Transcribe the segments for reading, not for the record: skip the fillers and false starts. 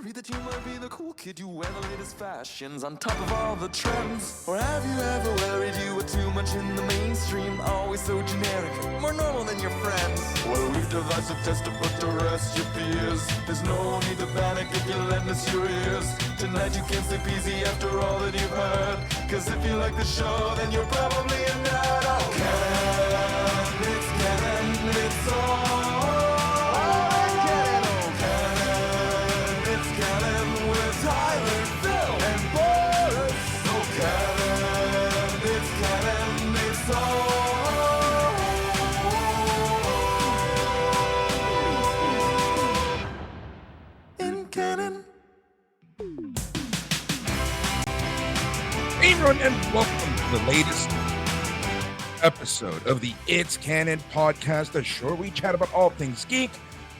worried that you might be the cool kid, you wear the latest fashions on top of all the trends? Or have you ever worried you were too much in the mainstream, always so generic, more normal than your friends? Well, we've devised a test to put to rest your fears. There's no need to panic if you lend us your ears. Tonight you can sleep easy after all that you've heard, cause if you like the show, then you're probably a nerd. Oh, Canon, it's all. Hey everyone, and welcome to the latest episode of the It's Canon Podcast, the show where we chat about all things geek,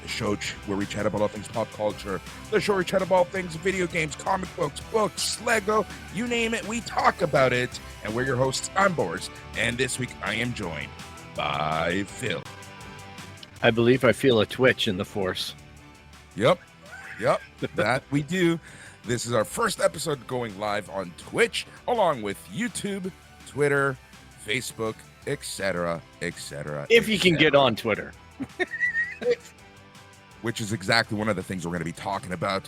the show where we chat about all things pop culture, the show where we chat about all things video games, comic books, Lego, you name it, we talk about it. And we're your hosts, I'm Boris, and this week I am joined by Phil. I believe I feel a twitch in the force. Yep, that we do. This is our first episode going live on Twitch, along with YouTube, Twitter, Facebook, etc., etc. If you can get on Twitter. Which is exactly one of the things we're going to be talking about.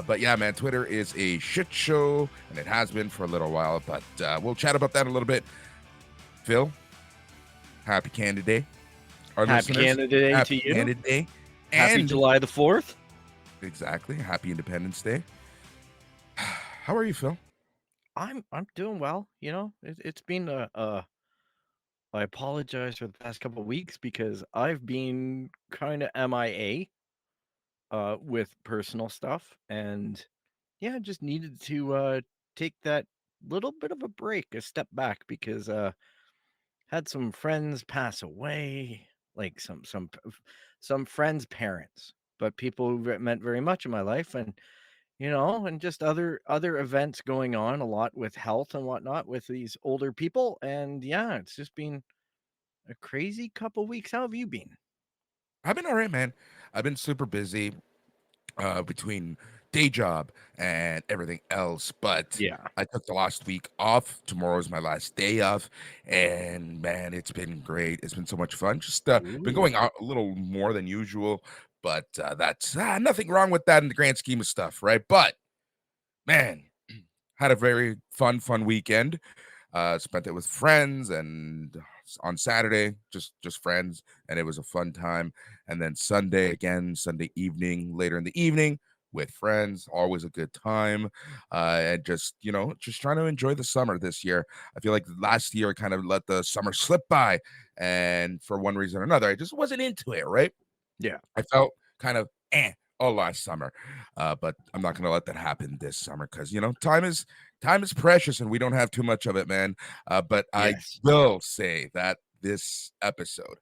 But yeah, man, Twitter is a shit show, and it has been for a little while, but we'll chat about that a little bit. Phil, happy Canada Day. Happy Canada Day to you. Canada Day. Happy July the 4th. Exactly. Happy Independence Day. How are you, Phil? I'm doing well. You know, it's been I apologize for the past couple of weeks because I've been kind of MIA with personal stuff, and yeah, just needed to take that little bit of a break, a step back, because had some friends pass away, like some friends' parents, but people who meant very much in my life, and you know, and just other events going on a lot with health and whatnot with these older people. And yeah, it's just been a crazy couple weeks. How have you been? I've been all right, man. I've been super busy between day job and everything else, but Yeah. I took the last week off. Tomorrow's my last day off, and man, it's been great. It's been so much fun. Just been going out a little more than usual, but that's nothing wrong with that in the grand scheme of stuff, right? But man, had a very fun weekend. Spent it with friends, and on Saturday, just friends, and it was a fun time. And then Sunday evening, later in the evening with friends, always a good time. And just trying to enjoy the summer this year. I feel like last year I kind of let the summer slip by, and for one reason or another, I just wasn't into it. Right? Yeah. I felt kind of all last summer, but I'm not going to let that happen this summer because time is precious and we don't have too much of it, man. But Yes. I will say that this episode,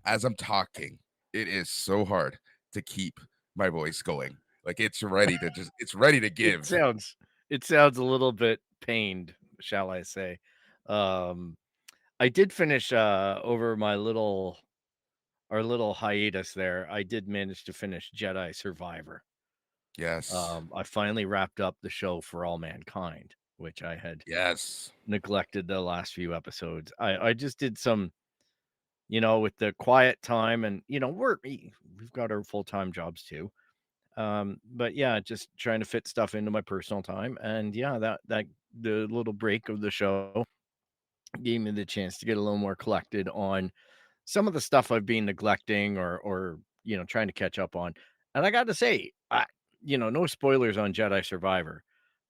as I'm talking, it is so hard to keep my voice going. Like it's ready to give. It sounds a little bit pained, shall I say. I did finish over our little hiatus there. I did manage to finish Jedi Survivor. Yes. I finally wrapped up the show For All Mankind, which I had neglected the last few episodes. I just did some, with the quiet time, and we've got our full-time jobs too. But yeah, just trying to fit stuff into my personal time, and yeah, that the little break of the show gave me the chance to get a little more collected on some of the stuff I've been neglecting or trying to catch up on. And I got to say, no spoilers on Jedi Survivor.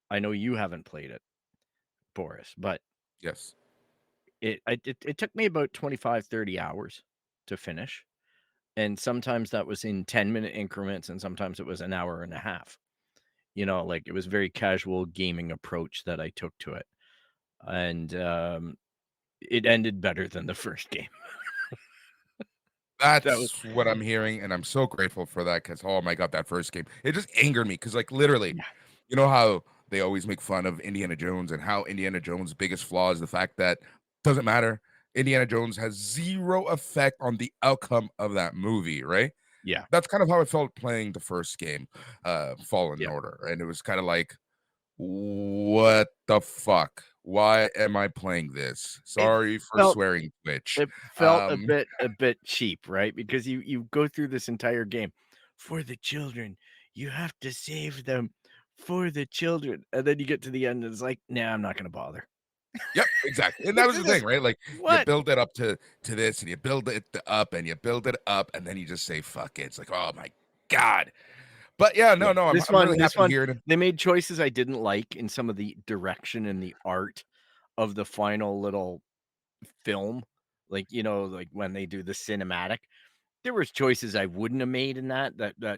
I know you haven't played it, Boris, but Yes. it took me about 25, 30 hours to finish. And sometimes that was in 10-minute increments, and sometimes it was an hour and a half. Like it was very casual gaming approach that I took to it. And it ended better than the first game. That's what I'm hearing, and I'm so grateful for that because, oh my God, that first game, it just angered me because, like, literally, you know how they always make fun of Indiana Jones and how Indiana Jones' biggest flaw is the fact that doesn't matter. Indiana Jones has zero effect on the outcome of that movie, right? Yeah. That's kind of how I felt playing the first game, Fallen Yeah. Order, and it was kind of like, what the fuck? Why am I playing this? It Sorry for felt swearing, Twitch. it felt Um, a bit cheap, right? Because you go through this entire game for the children. You have to save them for the children. And then you get to the end and it's like, "Nah, I'm not gonna bother." yep, exactly, and that was It's the thing, just right? Like, you what? build it up to this, and you build it up, and you build it up, and then you just say, "Fuck it." It's like, "Oh my god." But yeah, Yeah. no, I'm This I'm one really this happy to one, hear it. they made choices I didn't like in some of the direction and the art of the final little film. Like, like when they do the cinematic. There was choices I wouldn't have made in that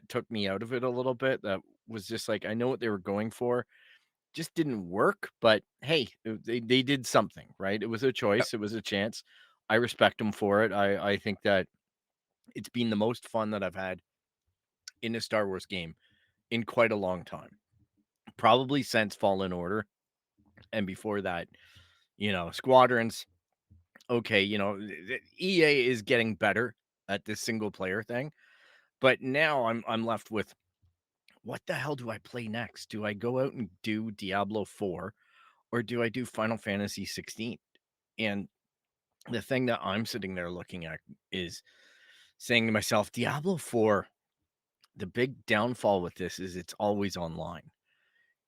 took me out of it a little bit, that was just like, I know what they were going for, just didn't work, but hey, they did something, right? It was a Yep, choice, it was a chance. I respect them for it. I think that it's been the most fun that I've had in a Star Wars game in quite a long time. Probably since Fallen Order, and before that, Squadrons, okay, EA is getting better at this single player thing, but now I'm left with, what the hell do I play next? Do I go out and do Diablo 4 or do I do Final Fantasy 16? And the thing that I'm sitting there looking at is saying to myself, Diablo 4, the big downfall with this is it's always online.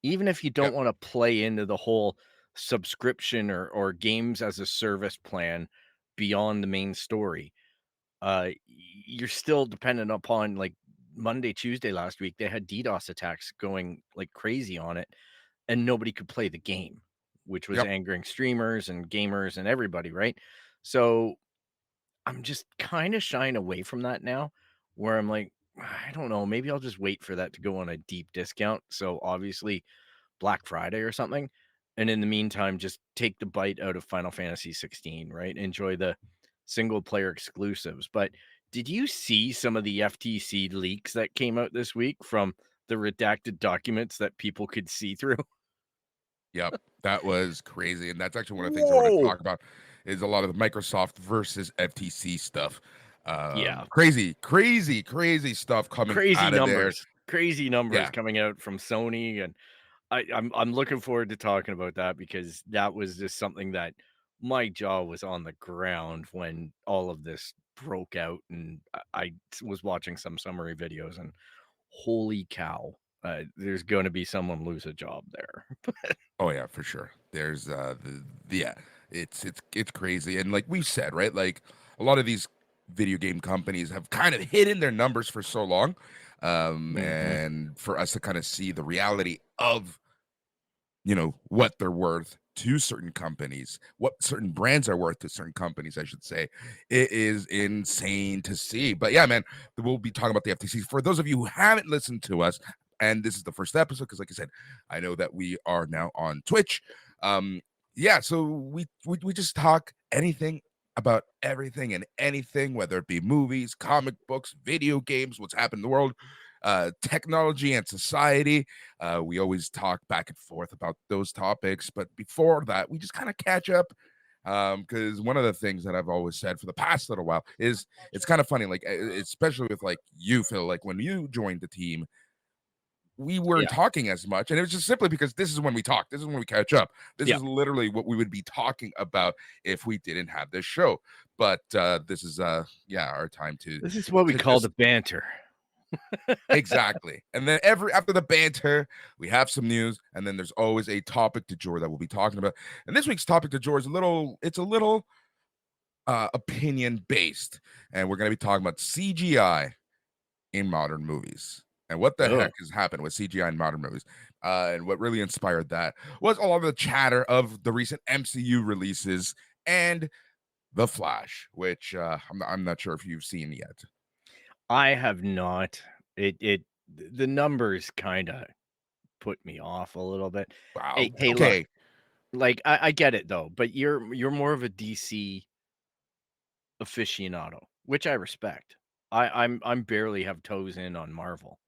Even if you don't yep, want to play into the whole subscription or games as a service plan beyond the main story, you're still dependent upon, like, Monday, Tuesday last week, they had DDoS attacks going like crazy on it, and nobody could play the game, which was yep. angering streamers and gamers and everybody, right? So I'm just kind of shying away from that now, where I'm like, I don't know, maybe I'll just wait for that to go on a deep discount. So obviously Black Friday or something. And in the meantime, just take the bite out of Final Fantasy 16, right? Enjoy the single player exclusives. But did you see some of the FTC leaks that came out this week from the redacted documents that people could see through? Yep, that was crazy, and that's actually one of the things I wanted to Whoa. talk about is a lot of the Microsoft versus FTC stuff. Yeah. Crazy stuff coming out of there. Crazy numbers Yeah. coming out from Sony, and I'm looking forward to talking about that because that was just something that my jaw was on the ground when all of this broke out, and I was watching some summary videos, and holy cow, there's going to be someone lose a job there. Oh yeah, for sure. There's yeah, it's crazy, and like we said, right? Like a lot of these video game companies have kind of hidden their numbers for so long, Mhm. and for us to kind of see the reality of what they're worth to certain companies, what certain brands are worth to certain companies, I should say. It is insane to see. But yeah, man, we'll be talking about the FTC. For those of you who haven't listened to us, and this is the first episode, because like I said, I know that we are now on Twitch. Um, yeah, so we just talk anything about everything and anything, whether it be movies, comic books, video games, what's happened in the world, technology and society. We always talk back and forth about those topics, but before that, we just kind of catch up. Because one of the things that I've always said for the past little while is it's kind of funny, like especially with like you, Phil, like when you joined the team, we weren't Yeah. talking as much, and it was just simply because this is when we talk, this is when we catch up. This Yeah. is literally what we would be talking about if we didn't have this show. But this is yeah, our time This is what we to call just the banter. exactly. And then every after the banter, we have some news, and then there's always a topic du jour that we'll be talking about. And this week's topic du jour is a little opinion based, and we're gonna be talking about CGI in modern movies. And what the Oh, heck has happened with CGI in modern movies? And what really inspired that was all of the chatter of the recent MCU releases and The Flash, which I'm not sure if you've seen yet. I have not. The numbers kind of put me off a little bit. Wow. Hey, look, Okay. like, I get it though, but you're more of a DC aficionado, which I respect. I'm barely have toes in on Marvel.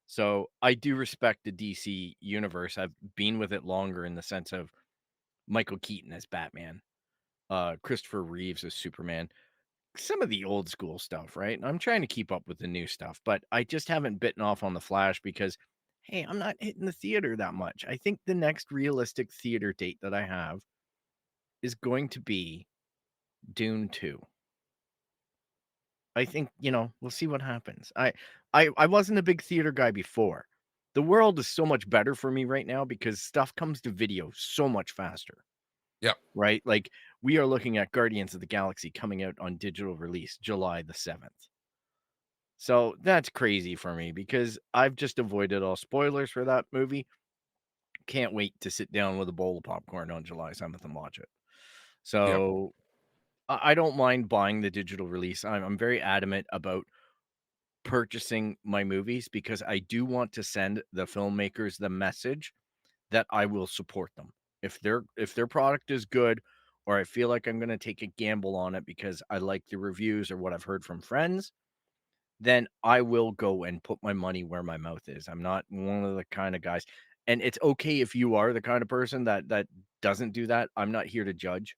So I do respect the DC universe. I've been with it longer in the sense of Michael Keaton as Batman, Christopher Reeves as Superman. some of the old school stuff, right? I'm trying to keep up with the new stuff, but I just haven't bitten off on the Flash because, hey, I'm not hitting the theater that much. I think the next realistic theater date that I have is going to be Dune 2. I think, we'll see what happens. I wasn't a big theater guy before. The world is so much better for me right now because stuff comes to video so much faster, Yeah. right? Like we are looking at Guardians of the Galaxy coming out on digital release July the 7th. So that's crazy for me because I've just avoided all spoilers for that movie. Can't wait to sit down with a bowl of popcorn on July 7th and watch it. Yep. So I don't mind buying the digital release. I'm very adamant about purchasing my movies because I do want to send the filmmakers the message that I will support them. If their product is good or I feel like I'm going to take a gamble on it because I like the reviews or what I've heard from friends, then I will go and put my money where my mouth is. I'm not one of the kind of guys, and it's okay if you are the kind of person that doesn't do that. I'm not here to judge.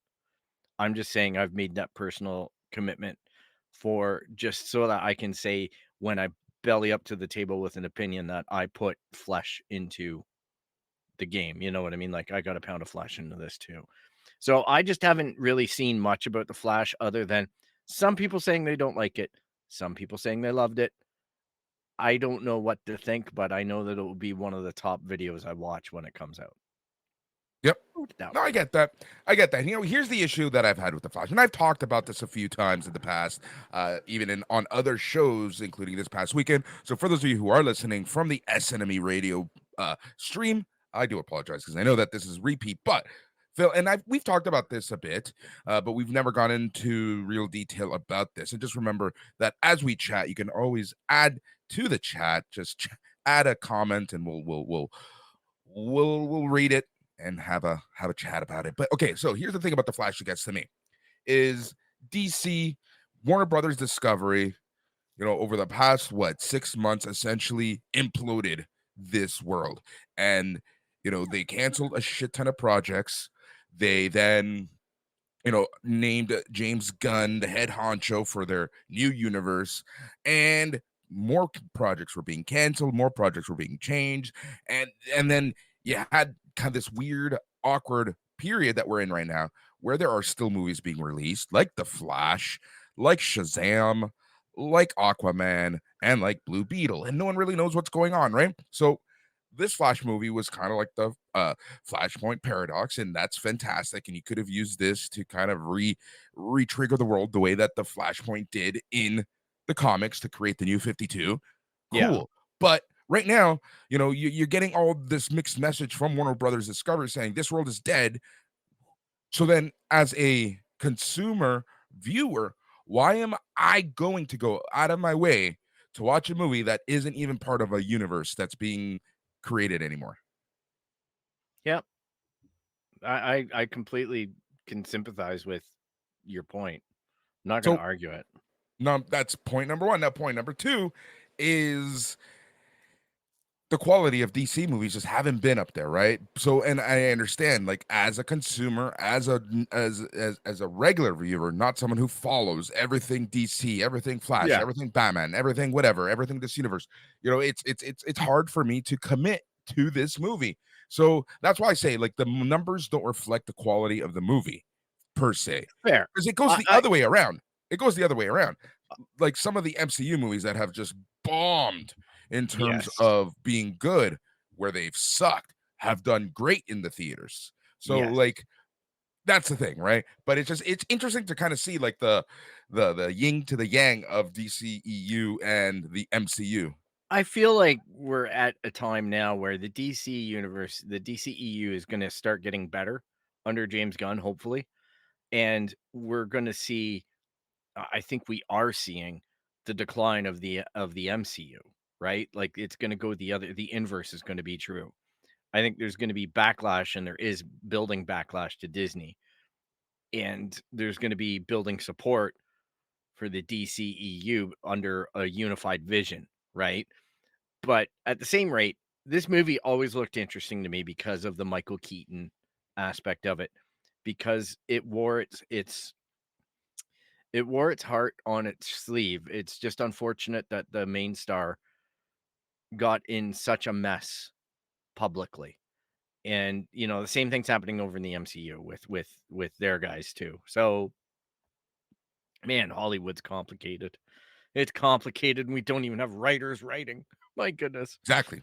I'm just saying I've made that personal commitment for just so that I can say when I belly up to the table with an opinion that I put flesh into the game. You know what I mean? Like I got a pound of flesh into this too. So I just haven't really seen much about the Flash other than some people saying they don't like it, some people saying they loved it. I don't know what to think, but I know that it will be one of the top videos I watch when it comes out. Yep. Put it that No, I way. get that. I get that. Here's the issue that I've had with the Flash, and I've talked about this a few times in the past, even on other shows, including this past weekend. So, for those of you who are listening from the SNME Radio stream, I do apologize because I know that this is repeat, but Phil and we've talked about this a bit, but we've never gone into real detail about this. And just remember that as we chat, you can always add to the chat. Just add a comment, and we'll read it and have a chat about it. But okay, so here's the thing about the Flash that gets to me is DC, Warner Brothers Discovery, over the past 6 months essentially imploded this world. And they canceled a shit ton of projects. They then named James Gunn the head honcho for their new universe, and more projects were being canceled, more projects were being changed, and then you had kind of this weird, awkward period that we're in right now, where there are still movies being released, like The Flash, like Shazam, like Aquaman, and like Blue Beetle, and no one really knows what's going on, right? So this Flash movie was kind of like the Flashpoint paradox, and that's fantastic. And you could have used this to kind of re-trigger the world the way that the Flashpoint did in the comics to create the New 52. Yeah. Cool. But right now, you're getting all this mixed message from Warner Brothers Discovery saying this world is dead. So then, as a consumer viewer, why am I going to go out of my way to watch a movie that isn't even part of a universe that's being created anymore? Yep. I completely can sympathize with your point. I'm not gonna So argue it. now that's point number one. Now, point number two is the quality of DC movies just haven't been up there, right? So, and I understand, like as a consumer, as a regular viewer, not someone who follows everything DC, everything Flash, Yeah. everything Batman, everything whatever, everything this universe. It's hard for me to commit to this movie. So that's why I say like the numbers don't reflect the quality of the movie per se, Fair. because it goes I the I other way around. It goes the other way around. Like some of the MCU movies that have just bombed in terms yes. of being good, where they've sucked, have done great in the theaters. So Yes. like that's the thing, right? But it's interesting to kind of see like the yin to the yang of DCEU and the MCU. I feel like we're at a time now where the DCEU is gonna start getting better under James Gunn, hopefully, and we're gonna see I think we are seeing the decline of the MCU, right? Like, it's gonna go the inverse is gonna be true. I think there's gonna be backlash, and there is building backlash to Disney, and there's gonna be building support for the DCEU under a unified vision, right? But at the same rate, this movie always looked interesting to me because of the Michael Keaton aspect of it, because it wore It wore its heart on its sleeve. It's just unfortunate that the main star got in such a mess publicly. And, the same thing's happening over in the MCU with their guys too. So, man, Hollywood's complicated. It's complicated, and we don't even have writers writing. My goodness. Exactly.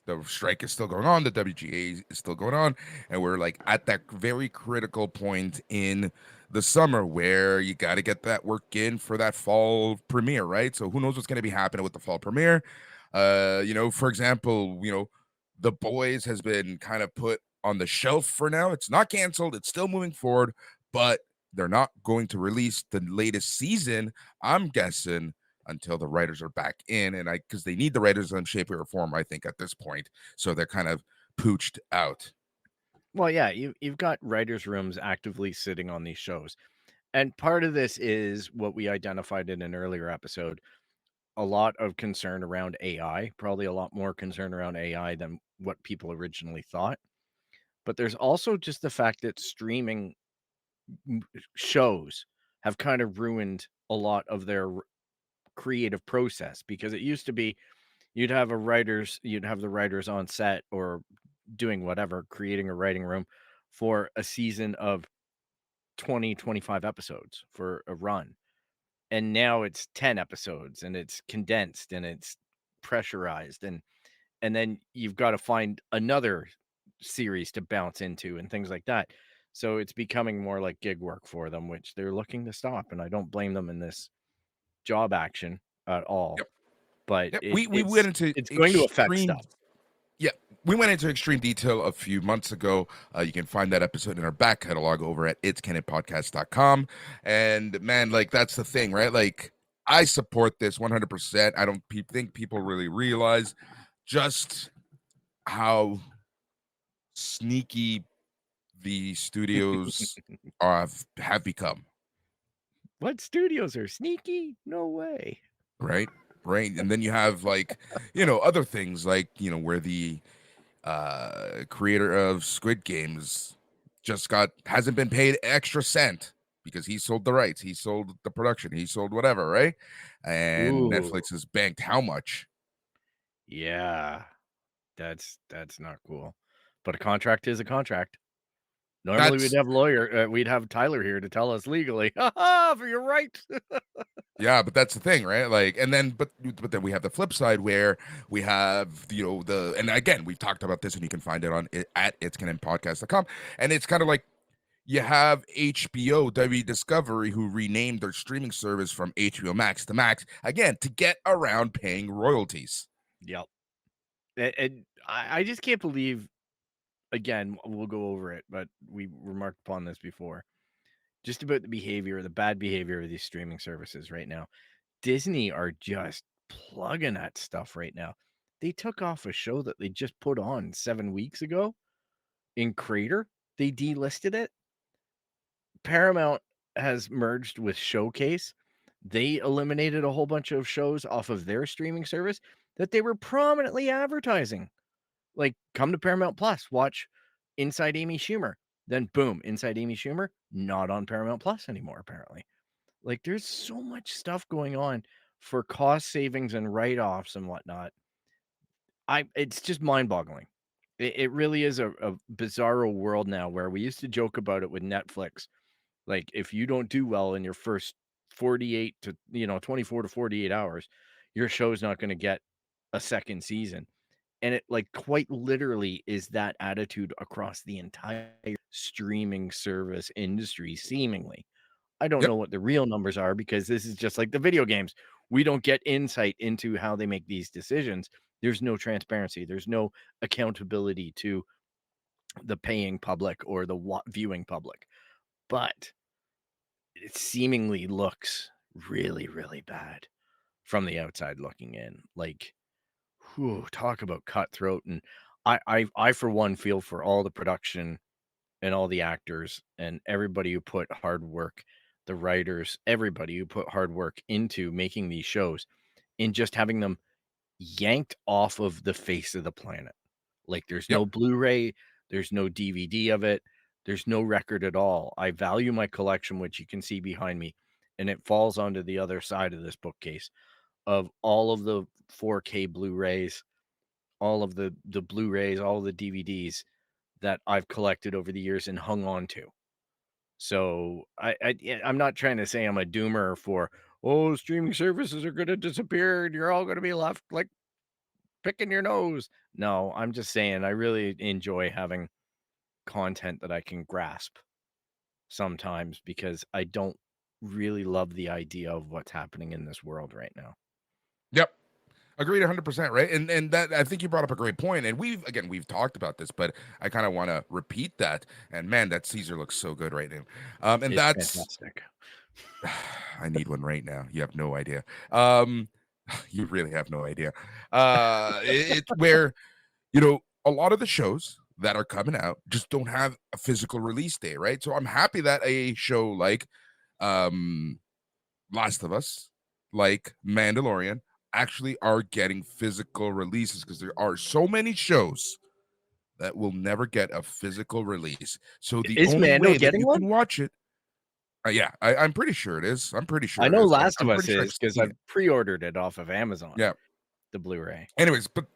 The strike is still going on. The WGA is still going on, and we're like at that very critical point in the summer where you got to get that work in for that fall premiere, right? So who knows what's going to be happening with the fall premiere? For example, The Boys has been kind of put on the shelf for now. It's not canceled. It's still moving forward, but they're not going to release the latest season, I'm guessing, until the writers are back in, and because they need the writers in shape or form, I think, at this point. So they're kind of pooched out. Well, yeah, you've got writers' rooms actively sitting on these shows. And part of this is what we identified in an earlier episode, a lot of concern around AI, probably a lot more concern around AI than what people originally thought. But there's also just the fact that streaming shows have kind of ruined a lot of their creative process, because it used to be you'd have the writers on set or doing whatever, creating a writing room for a season of 20-25 episodes for a run. And now it's 10 episodes, and it's condensed, and it's pressurized, and then you've got to find another series to bounce into and things like that. So it's becoming more like gig work for them, which they're looking to stop, and I don't blame them in this job action at all. Yep. But Yep. We went into it's going to affect extreme. stuff. Yeah, we went into extreme detail a few months ago. You can find that episode in our back catalog over at itscanonpodcast.com. And man, like that's the thing, right? Like I support this 100%. I don't think people really realize just how sneaky the studios have become. What studios are sneaky? No way. Right. And then you have like other things like where the creator of Squid Games hasn't been paid extra cent because he sold the rights, he sold the production, he sold whatever, right? And Ooh, Netflix has banked how much? yeah. That's not cool. But a contract is a contract. Normally, That's we'd have Tyler here to tell us legally. Ha ha! For your right. Yeah, but that's the thing, right? Like, and then, but then we have the flip side where we have, and again, we've talked about this, and you can find it at itscanonpodcast.com, and it's kind of like you have HBO, Discovery, who renamed their streaming service from HBO Max to Max again to get around paying royalties. Yep. And I just can't believe. Again, we'll go over it, but we remarked upon this before. Just about the bad behavior of these streaming services right now. Disney are just plugging at stuff right now. They took off a show that they just put on 7 weeks ago in Crater. They delisted it. Paramount has merged with Showcase. They eliminated a whole bunch of shows off of their streaming service that they were prominently advertising. Like, come to Paramount Plus, watch Inside Amy Schumer. Then boom, Inside Amy Schumer, not on Paramount Plus anymore, apparently. Like, there's so much stuff going on for cost savings and write-offs and whatnot. It's just mind-boggling. It really is a bizarro world now, where we used to joke about it with Netflix. Like, if you don't do well in your first 48 to 24 to 48 hours, your show's not going to get a second season. And it, like, quite literally is that attitude across the entire streaming service industry, seemingly. I don't Yep. know what the real numbers are, because this is just like the video games. We don't get insight into how they make these decisions. There's no transparency. There's no accountability to the paying public or the viewing public. But it seemingly looks really, really bad from the outside looking in. Like, whew, talk about cutthroat. And I for one feel for all the production and all the actors and everybody who put hard work, the writers, everybody who put hard work into making these shows, in just having them yanked off of the face of the planet. Like, there's Yep. no Blu-ray, there's no DVD of it, there's no record at all. I value my collection, which you can see behind me, and it falls onto the other side of this bookcase of all of the 4K Blu-rays, all of the Blu-rays, all of the DVDs that I've collected over the years and hung on to. So I'm not trying to say I'm a doomer for, oh, streaming services are going to disappear and you're all going to be left like picking your nose. No, I'm just saying I really enjoy having content that I can grasp sometimes because I don't really love the idea of what's happening in this world right now. Yep. Agreed 100%, right? And that, I think you brought up a great point, and we've talked about this, but I kind of want to repeat that. And man, that Caesar looks so good right now. And It's that's fantastic. I need one right now. You have no idea. You really have no idea. It's where, a lot of the shows that are coming out just don't have a physical release date, right? So I'm happy that a show like Last of Us, like Mandalorian, actually are getting physical releases, because there are so many shows that will never get a physical release. So the Is only Mando way that getting you one? can watch it, yeah, I'm pretty sure it is. I'm pretty sure I it know is. Last I'm of Us pretty sure I've is because seen I've it. pre-ordered it off of Amazon, Yeah. the Blu-ray. Anyways, but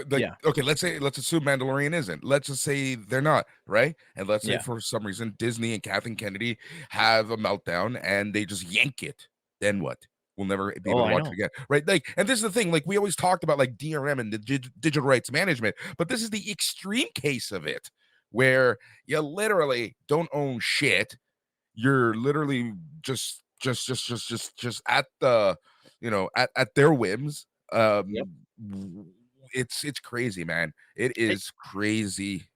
Yeah. okay, let's assume Mandalorian isn't. Let's just say they're not, right? And let's say Yeah. for some reason Disney and Kathleen Kennedy have a meltdown and they just yank it. Then what? We'll never be able Oh, to I watch know. it again, right? Like, and this is the thing. Like, we always talked about like DRM and the digital rights management, but this is the extreme case of it, where you literally don't own shit. You're literally just at the, at their whims. Yep. It's crazy, man. It It, is crazy.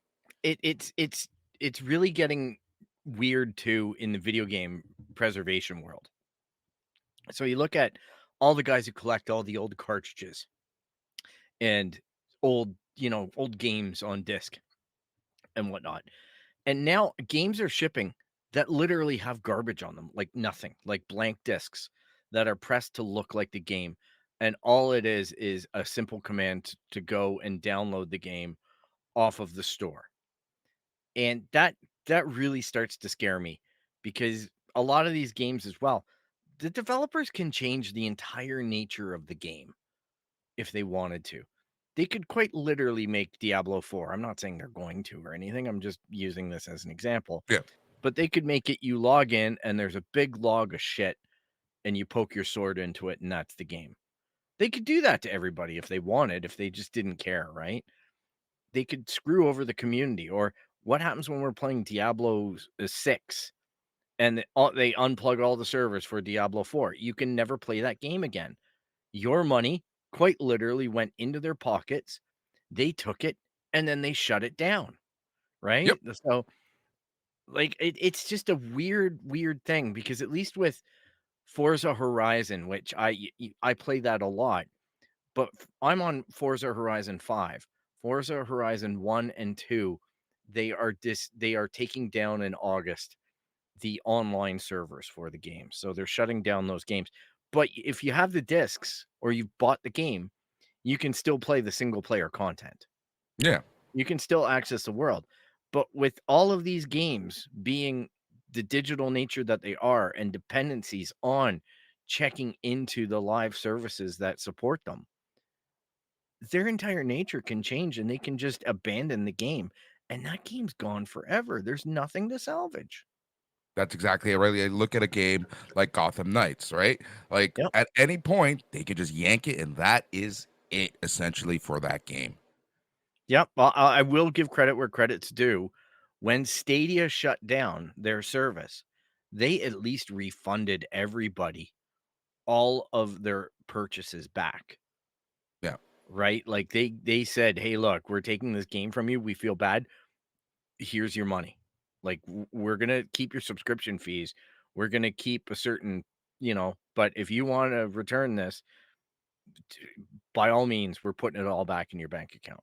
it's really getting weird too in the video game preservation world. So you look at all the guys who collect all the old cartridges and old games on disc and whatnot. And now games are shipping that literally have garbage on them, like nothing, like blank discs that are pressed to look like the game. And all it is a simple command to go and download the game off of the store. And that really starts to scare me because a lot of these games as well, the developers can change the entire nature of the game if they wanted to. They could quite literally make Diablo 4. I'm not saying they're going to or anything. I'm just using this as an example. Yeah. But they could make it you log in and there's a big log of shit and you poke your sword into it and that's the game. They could do that to everybody if they wanted, if they just didn't care, right? They could screw over the community. Or what happens when we're playing Diablo 6 and they unplug all the servers for Diablo 4? You can never play that game again. Your money quite literally went into their pockets. They took it and then they shut it down, right? Yep. So, like, it's just a weird thing because at least with Forza Horizon, which I play that a lot, but I'm on Forza Horizon 5. Forza Horizon 1 and 2, they are taking down in August the online servers for the game. So they're shutting down those games. But if you have the discs or you've bought the game, you can still play the single player content. Yeah. You can still access the world. But with all of these games being the digital nature that they are and dependencies on checking into the live services that support them, their entire nature can change and they can just abandon the game. And that game's gone forever. There's nothing to salvage. That's exactly it. Right. I look at a game like Gotham Knights, right? Like, Yep. at any point they could just yank it, and that is it essentially for that game. Yep. Well, I will give credit where credit's due. When Stadia shut down their service, they at least refunded everybody all of their purchases back. Yeah. Right? Like they said, "Hey, look, we're taking this game from you. We feel bad. Here's your money. Like we're going to keep your subscription fees. We're going to keep a certain, but if you want to return this, by all means, we're putting it all back in your bank account."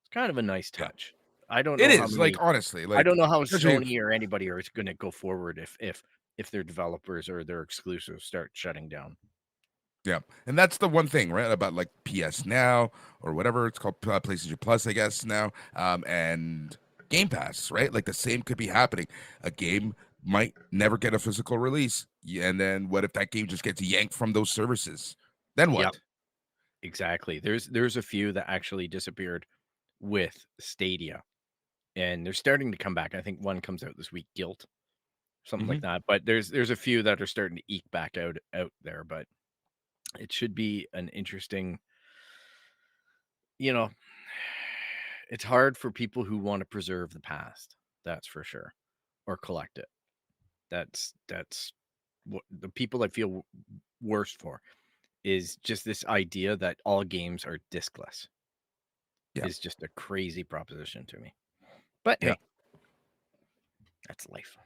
It's kind of a nice Yeah. touch. I don't It know how is, like, many honestly, I don't like, know how especially if, Sony or anybody is gonna go forward if their developers or their exclusives start shutting down. yeah, and that's the one thing, right, about like PS Now or whatever it's called, PlayStation Plus, I guess now, and Game Pass, right? Like the same could be happening. A game might never get a physical release. And then what if that game just gets yanked from those services? Then Yep, what? exactly. There's a few that actually disappeared with Stadia, and they're starting to come back. I think one comes out this week, Guilt, something Hmm. like that. But there's a few that are starting to eke back out there. But it should be an interesting, you know, it's hard for people who want to preserve the past. That's for sure, or collect it. That's what the people I feel worst for is just this idea that all games are diskless Yeah. is just a crazy proposition to me. But Yeah. hey, that's life.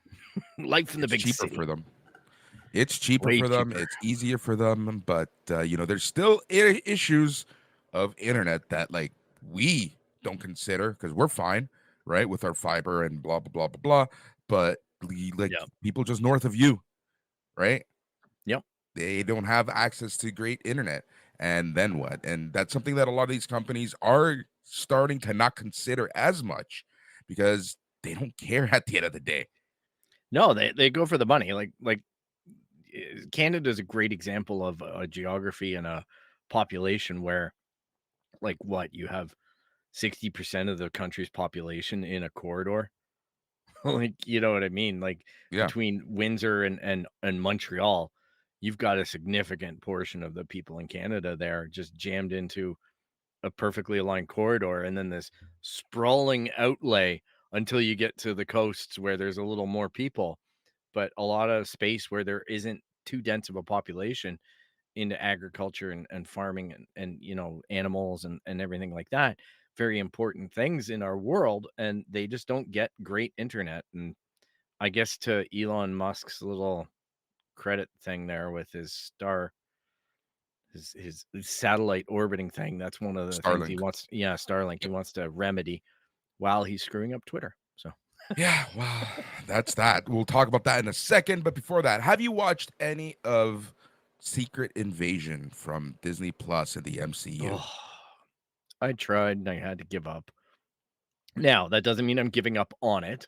Life in the It's big cheaper city. for them. It's cheaper Way for them. cheaper. It's easier for them. But, there's still issues of internet that, like, we don't consider because we're fine, right? With our fiber and blah, blah, blah, blah, blah. But, like, Yep. people just north of you, right? Yep. They don't have access to great internet. And then what? And that's something that a lot of these companies are starting to not consider as much because they don't care at the end of the day. No, they go for the money. Canada is a great example of a geography and a population where, like, what you have 60% of the country's population in a corridor. Like, you know what I mean? Like Yeah. between Windsor and Montreal, you've got a significant portion of the people in Canada there just jammed into a perfectly aligned corridor, and then this sprawling outlay until you get to the coasts where there's a little more people, but a lot of space where there isn't too dense of a population into agriculture and farming and animals and everything like that. Very important things in our world, and they just don't get great internet. And I guess to Elon Musk's little credit thing there with his his satellite orbiting thing, that's one of the things he Starlink. wants. Yeah, Starlink. He wants to remedy while he's screwing up Twitter. So Yeah, well, that's that. We'll talk about that in a second. But before that, have you watched any of Secret Invasion from Disney Plus and the MCU? oh, I tried and I had to give up. Now that doesn't mean I'm giving up on it.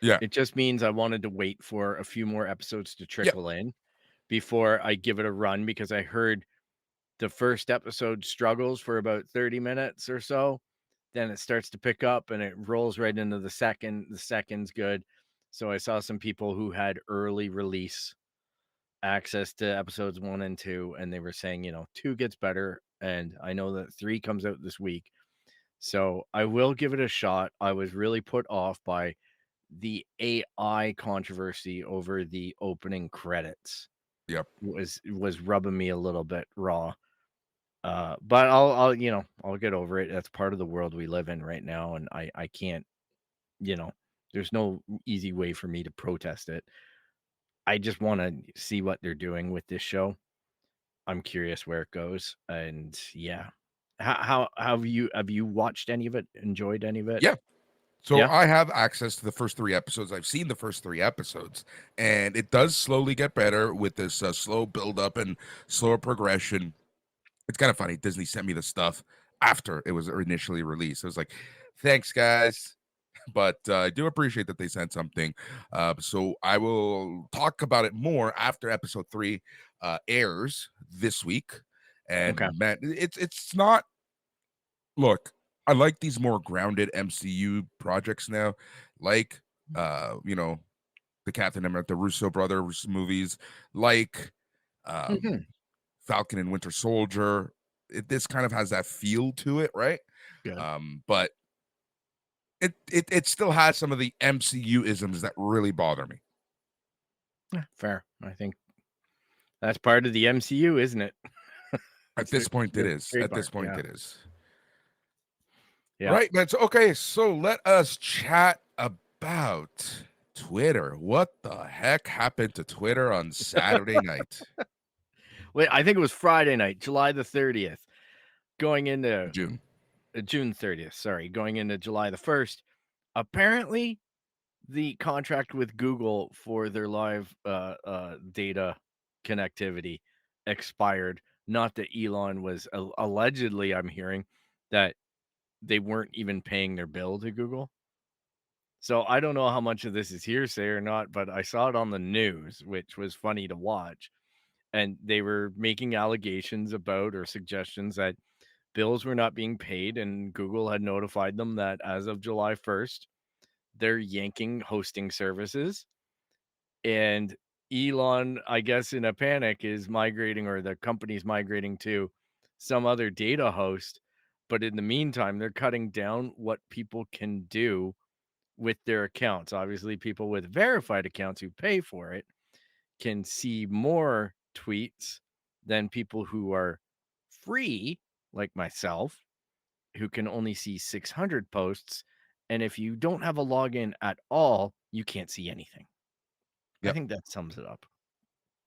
Yeah. It just means I wanted to wait for a few more episodes to Yep. trickle in before I give it a run, because I heard the first episode struggles for about 30 minutes or so. Then it starts to pick up and it rolls right into the second. The second's good. So I saw some people who had early release access to episodes 1 and 2, and they were saying, 2 gets better. And I know that 3 comes out this week. So I will give it a shot. I was really put off by the AI controversy over the opening credits. Yep. Was rubbing me a little bit raw. But I'll get over it. That's part of the world we live in right now, and I can't, you know, there's no easy way for me to protest it. I just want to see what they're doing with this show. I'm curious where it goes, and yeah. How have you watched any of it? Enjoyed any of it? Yeah. So Yeah. I have access to the first 3 episodes. I've seen the first 3 episodes, and it does slowly get better with this slow build up and slower progression. It's kind of funny. Disney sent me the stuff after it was initially released. I was like, thanks, guys. But I do appreciate that they sent something. So I will talk about it more after episode 3 airs this week. Okay. And man, it's not. Look, I like these more grounded MCU projects now, like the Captain America, the Russo brothers movies, like Mhm. Falcon and Winter Soldier. This kind of has that feel to it, right? Good. But it still has some of the MCU isms that really bother me. Yeah, fair. I think that's part of the MCU, isn't it? At It's this point, it their is. At this trademark. point, Yeah. it is. Yeah. Right, man. So, okay, so let us chat about Twitter. What the heck happened to Twitter on Saturday night? Wait, I think it was Friday night, July the 30th, going into June. June 30th, sorry, going into July the 1st. Apparently, the contract with Google for their live data connectivity expired. Not that Elon was allegedly, I'm hearing that they weren't even paying their bill to Google. So I don't know how much of this is hearsay or not, but I saw it on the news, which was funny to watch. And they were making allegations about or suggestions that bills were not being paid, and Google had notified them that as of July 1st, they're yanking hosting services. And Elon, I guess, in a panic, is migrating, or the company's migrating to some other data host. But in the meantime, they're cutting down what people can do with their accounts. Obviously, people with verified accounts who pay for it can see more tweets than people who are free, like myself, who can only see 600 posts. And if you don't have a login at all, you can't see anything. I Yep. think that sums it up.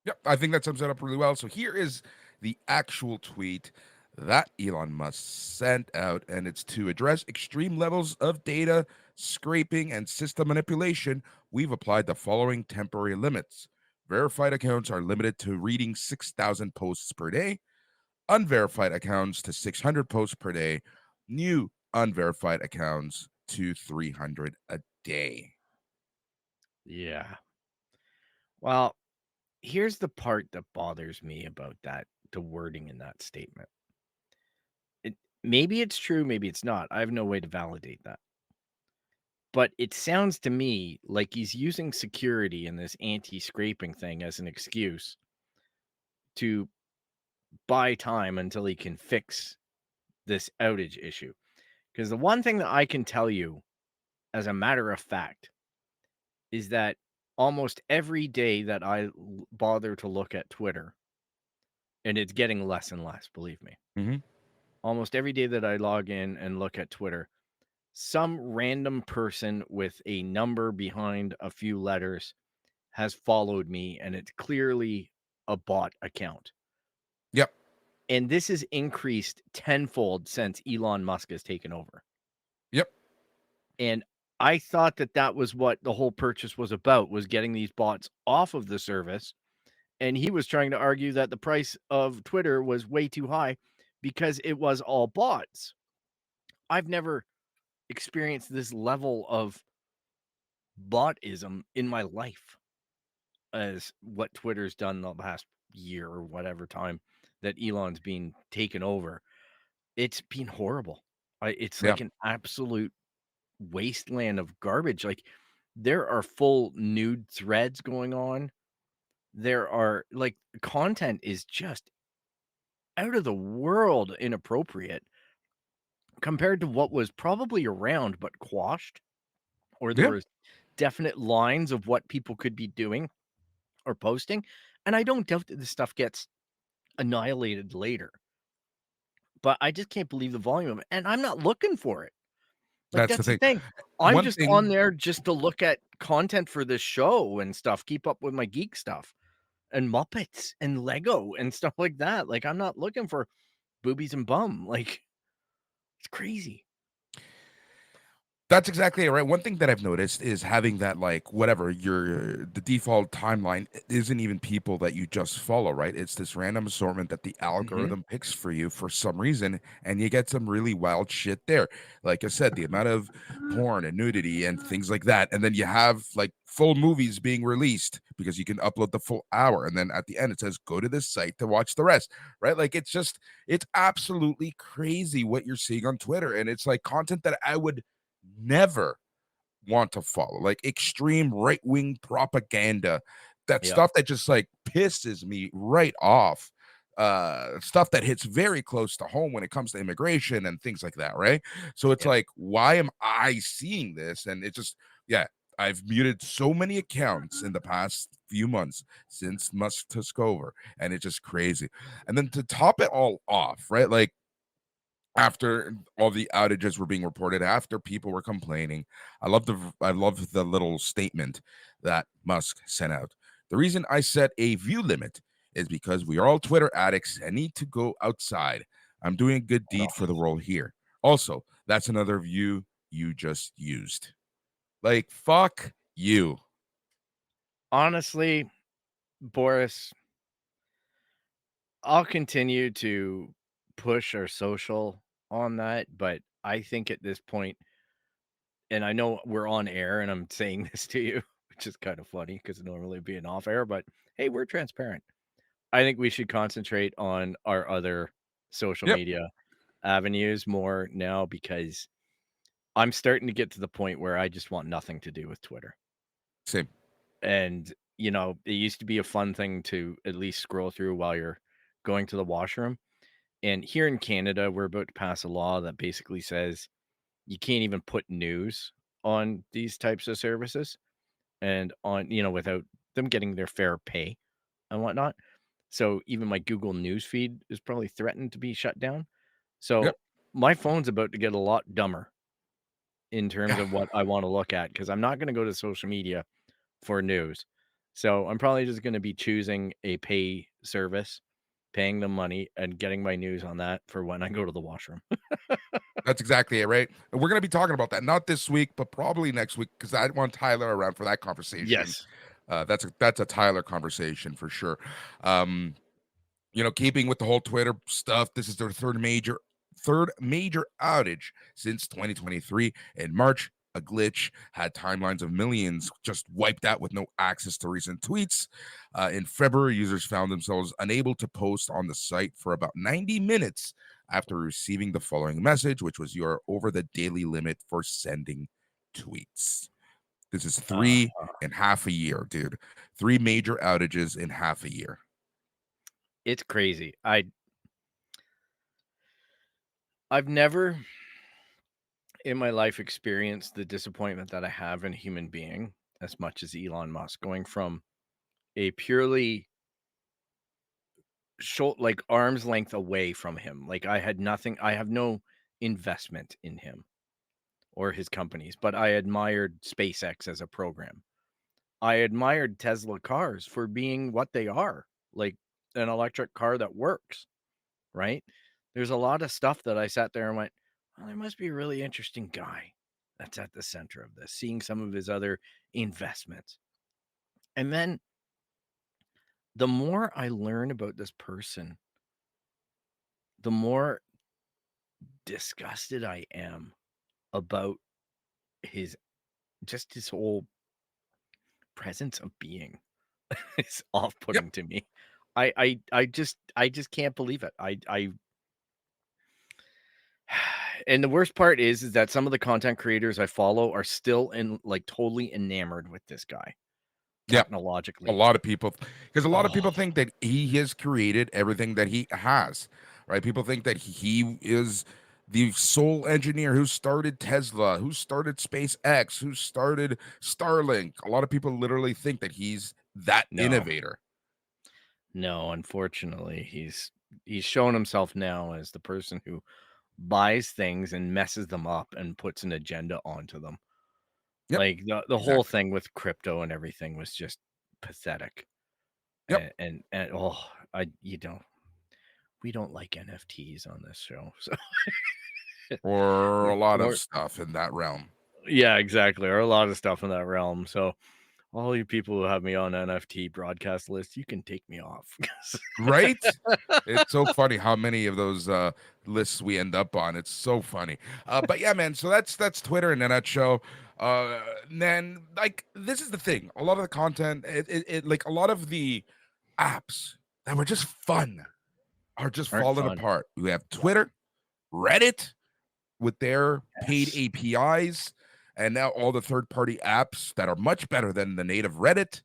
Yep, I think that sums it up really well. So here is the actual tweet that Elon Musk sent out, and it's to address extreme levels of data scraping and system manipulation. We've applied the following temporary limits. Verified accounts are limited to reading 6,000 posts per day, unverified accounts to 600 posts per day, new unverified accounts to 300 a day. Yeah. Well, here's the part that bothers me about that, the wording in that statement. It, maybe it's true, maybe it's not. I have no way to validate that. But it sounds to me like he's using security and this anti-scraping thing as an excuse to buy time until he can fix this outage issue. Because the one thing that I can tell you as a matter of fact is that almost every day that bother to look at Twitter, and it's getting less and less, believe me. Mm-hmm. Almost every day that I log in and look at Twitter, some random person with a number behind a few letters has followed me, and it's clearly a bot account. Yep. And this has increased tenfold since Elon Musk has taken over. Yep. And I thought that that was what the whole purchase was about, was getting these bots off of the service. And he was trying to argue that the price of Twitter was way too high because it was all bots. I've never experienced this level of botism in my life as what Twitter's done the past year or whatever time that Elon's been taken over. It's been horrible. It's Yeah. like an absolute wasteland of garbage. Like, there are full nude threads going on. There are, like, content is just out of the world inappropriate compared to what was probably around but quashed, or there Yeah. was definite lines of what people could be doing or posting. And I don't doubt that this stuff gets annihilated later, but I just can't believe the volume of it. And I'm not looking for it. Like, That's the that's the thing. thing. I'm One just on thing there just to look at content for this show and stuff, keep up with my geek stuff and Muppets and Lego and stuff like that. Like, I'm not looking for boobies and bum. Like, it's crazy. That's exactly it, right? One thing that I've noticed is having that, like, whatever your the default timeline isn't even people that you just follow, right? It's this random assortment that the Mhm. algorithm picks for you for some reason, and you get some really wild shit there. Like I said, the amount of porn and nudity and things like that, and then you have like full movies being released because you can upload the full hour, and then at the end it says go to this site to watch the rest, right? Like it's absolutely crazy what you're seeing on Twitter, and it's like content that I would never want to follow, like extreme right-wing propaganda, that Yep. stuff that just like pisses me right off, stuff that hits very close to home when it comes to immigration and things like that, right? So it's Yep. like, why am I seeing this? And it just, yeah, I've muted so many accounts in the past few months since Musk took over, and it's just crazy. And then to top it all off, right, like after all the outages were being reported, after people were complaining, I love the little statement that Musk sent out. The reason I set a view limit is because we are all Twitter addicts and need to go outside. I'm doing a good deed for the world here. Also, that's another view you just used. Like, fuck you. Honestly, Boris, I'll continue to push our social on that, but I think at this point, and I know we're on air and I'm saying this to you, which is kind of funny because normally it'd be an off air, but hey, we're transparent. I think we should concentrate on our other social Yep. media avenues more now because I'm starting to get to the point where I just want nothing to do with Twitter. Same. And, you know, it used to be a fun thing to at least scroll through while you're going to the washroom. And here in Canada, we're about to pass a law that basically says you can't even put news on these types of services and on, you know, without them getting their fair pay and whatnot. So even my Google News feed is probably threatened to be shut down. Yep. So my phone's about to get a lot dumber in terms Yeah. of what I want to look at because I'm not going to go to social media for news. So I'm probably just going to be choosing a pay service, paying them money, and getting my news on that for when I go to the washroom. That's exactly it, right? And we're going to be talking about that not this week, but probably next week because I want Tyler around for that conversation. Yes. That's a Tyler conversation for sure. Um, keeping with the whole Twitter stuff, this is their third major outage since 2023. In March, a glitch had timelines of millions just wiped out with no access to recent tweets. In February, users found themselves unable to post on the site for about 90 minutes after receiving the following message, which was you're over the daily limit for sending tweets. This is Uh, 3.5 a year, dude. 3 major outages in half a year. it's crazy. I've never in my life experienced the disappointment that I have in a human being as much as Elon Musk going from a purely short like arm's length away from him. Like I have no investment in him or his companies, but I admired SpaceX as a program. I admired Tesla cars for being what they are, like an electric car that works, right? There's a lot of stuff that I sat there and went, well, there must be a really interesting guy that's at the center of this, seeing some of his other investments. And then the more I learn about this person, the more disgusted I am about his his whole presence of being. It's Yep. off-putting to me. I just can't believe it. I and the worst part is that some of the content creators I follow are still like totally enamored with this guy Yep. A technologically. lot of people, because a lot of Oh people think that he has created everything that he has, right? People think that he is the sole engineer who started Tesla, who started SpaceX, who started Starlink. A lot of people literally think that he's that no, innovator. no, unfortunately, he's shown himself now as the person who buys things and messes them up and puts an agenda onto them. Yep. Like the whole Exactly. thing with crypto and everything was just pathetic. Yep. And oh, we don't like NFTs on this show. So Or a lot of or stuff in that realm. yeah, exactly. Or a lot of stuff in that realm. So all you people who have me on NFT broadcast list, you can take me off. Right? It's so funny how many of those lists we end up on. It's so funny. But yeah, man, so that's Twitter in a nutshell. And then like this is the thing. A lot of the content, like a lot of the apps that were just fun are just Aren't falling fun. apart. We have Twitter, Reddit with their paid Yes. APIs, and now all the third-party apps that are much better than the native Reddit.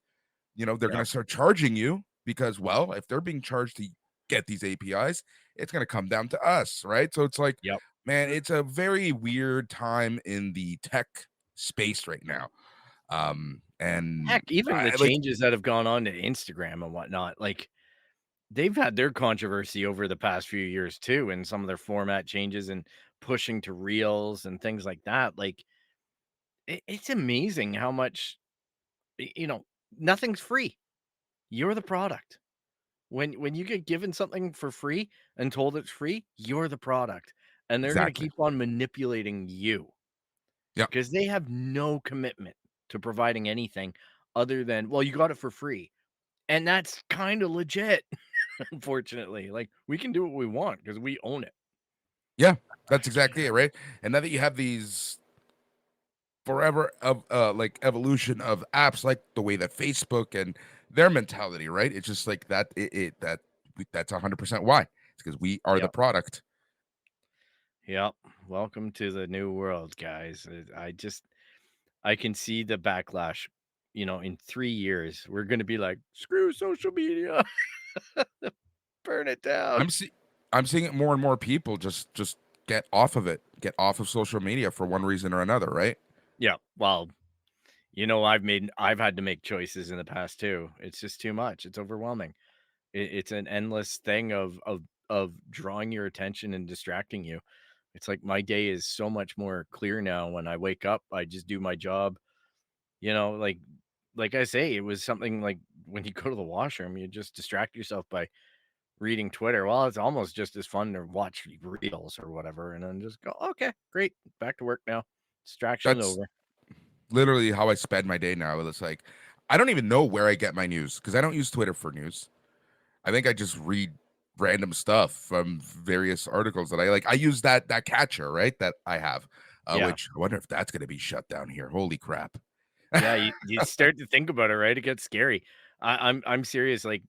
They're going Yep. to start charging you because, well, if they're being charged to get these APIs, it's going to come down to us, right? So it's like, Yep. man, it's a very weird time in the tech space right now. And Heck, even the I like, changes that have gone on to Instagram and whatnot, like they've had their controversy over the past few years too, and some of their format changes and pushing to reels and things like that. Like it's amazing how much nothing's free. You're the product. When you get given something for free and told it's free, you're the product. And they're gonna exactly. keep on manipulating you Yeah. because they have no commitment to providing anything other than, well, you got it for free. And that's kind of legit, unfortunately. Like we can do what we want because we own it. Yeah. I That's can't. exactly it, right? And now that you have these forever of like evolution of apps like the way that Facebook and their mentality, right? It's just like that. That's 100% why. It's because we are the Yep. product. Yep. Welcome to the new world, guys. I can see the backlash. In 3 years, we're gonna be like, screw social media, burn it down. I'm see I'm seeing it more and more people just get off of it, get off of social media for one reason or another, right? Yeah. Well, I've had to make choices in the past too. It's just too much. It's overwhelming. It's an endless thing of drawing your attention and distracting you. It's like my day is so much more clear now. When I wake up, I just do my job. You know, like I say, it was something like when you go to the washroom, you just distract yourself by reading Twitter. Well, it's almost just as fun to watch reels or whatever, and then just go, okay, great, back to work now. Distraction That's over. literally how I spend my day now. It's like I don't even know where I get my news because I don't use Twitter for news. I think I just read random stuff from various articles that I like. I use that catcher, right? That I have, Yeah. which I wonder if that's going to be shut down here. Holy crap! Yeah, you start to think about it, right? It gets scary. I'm serious. Like,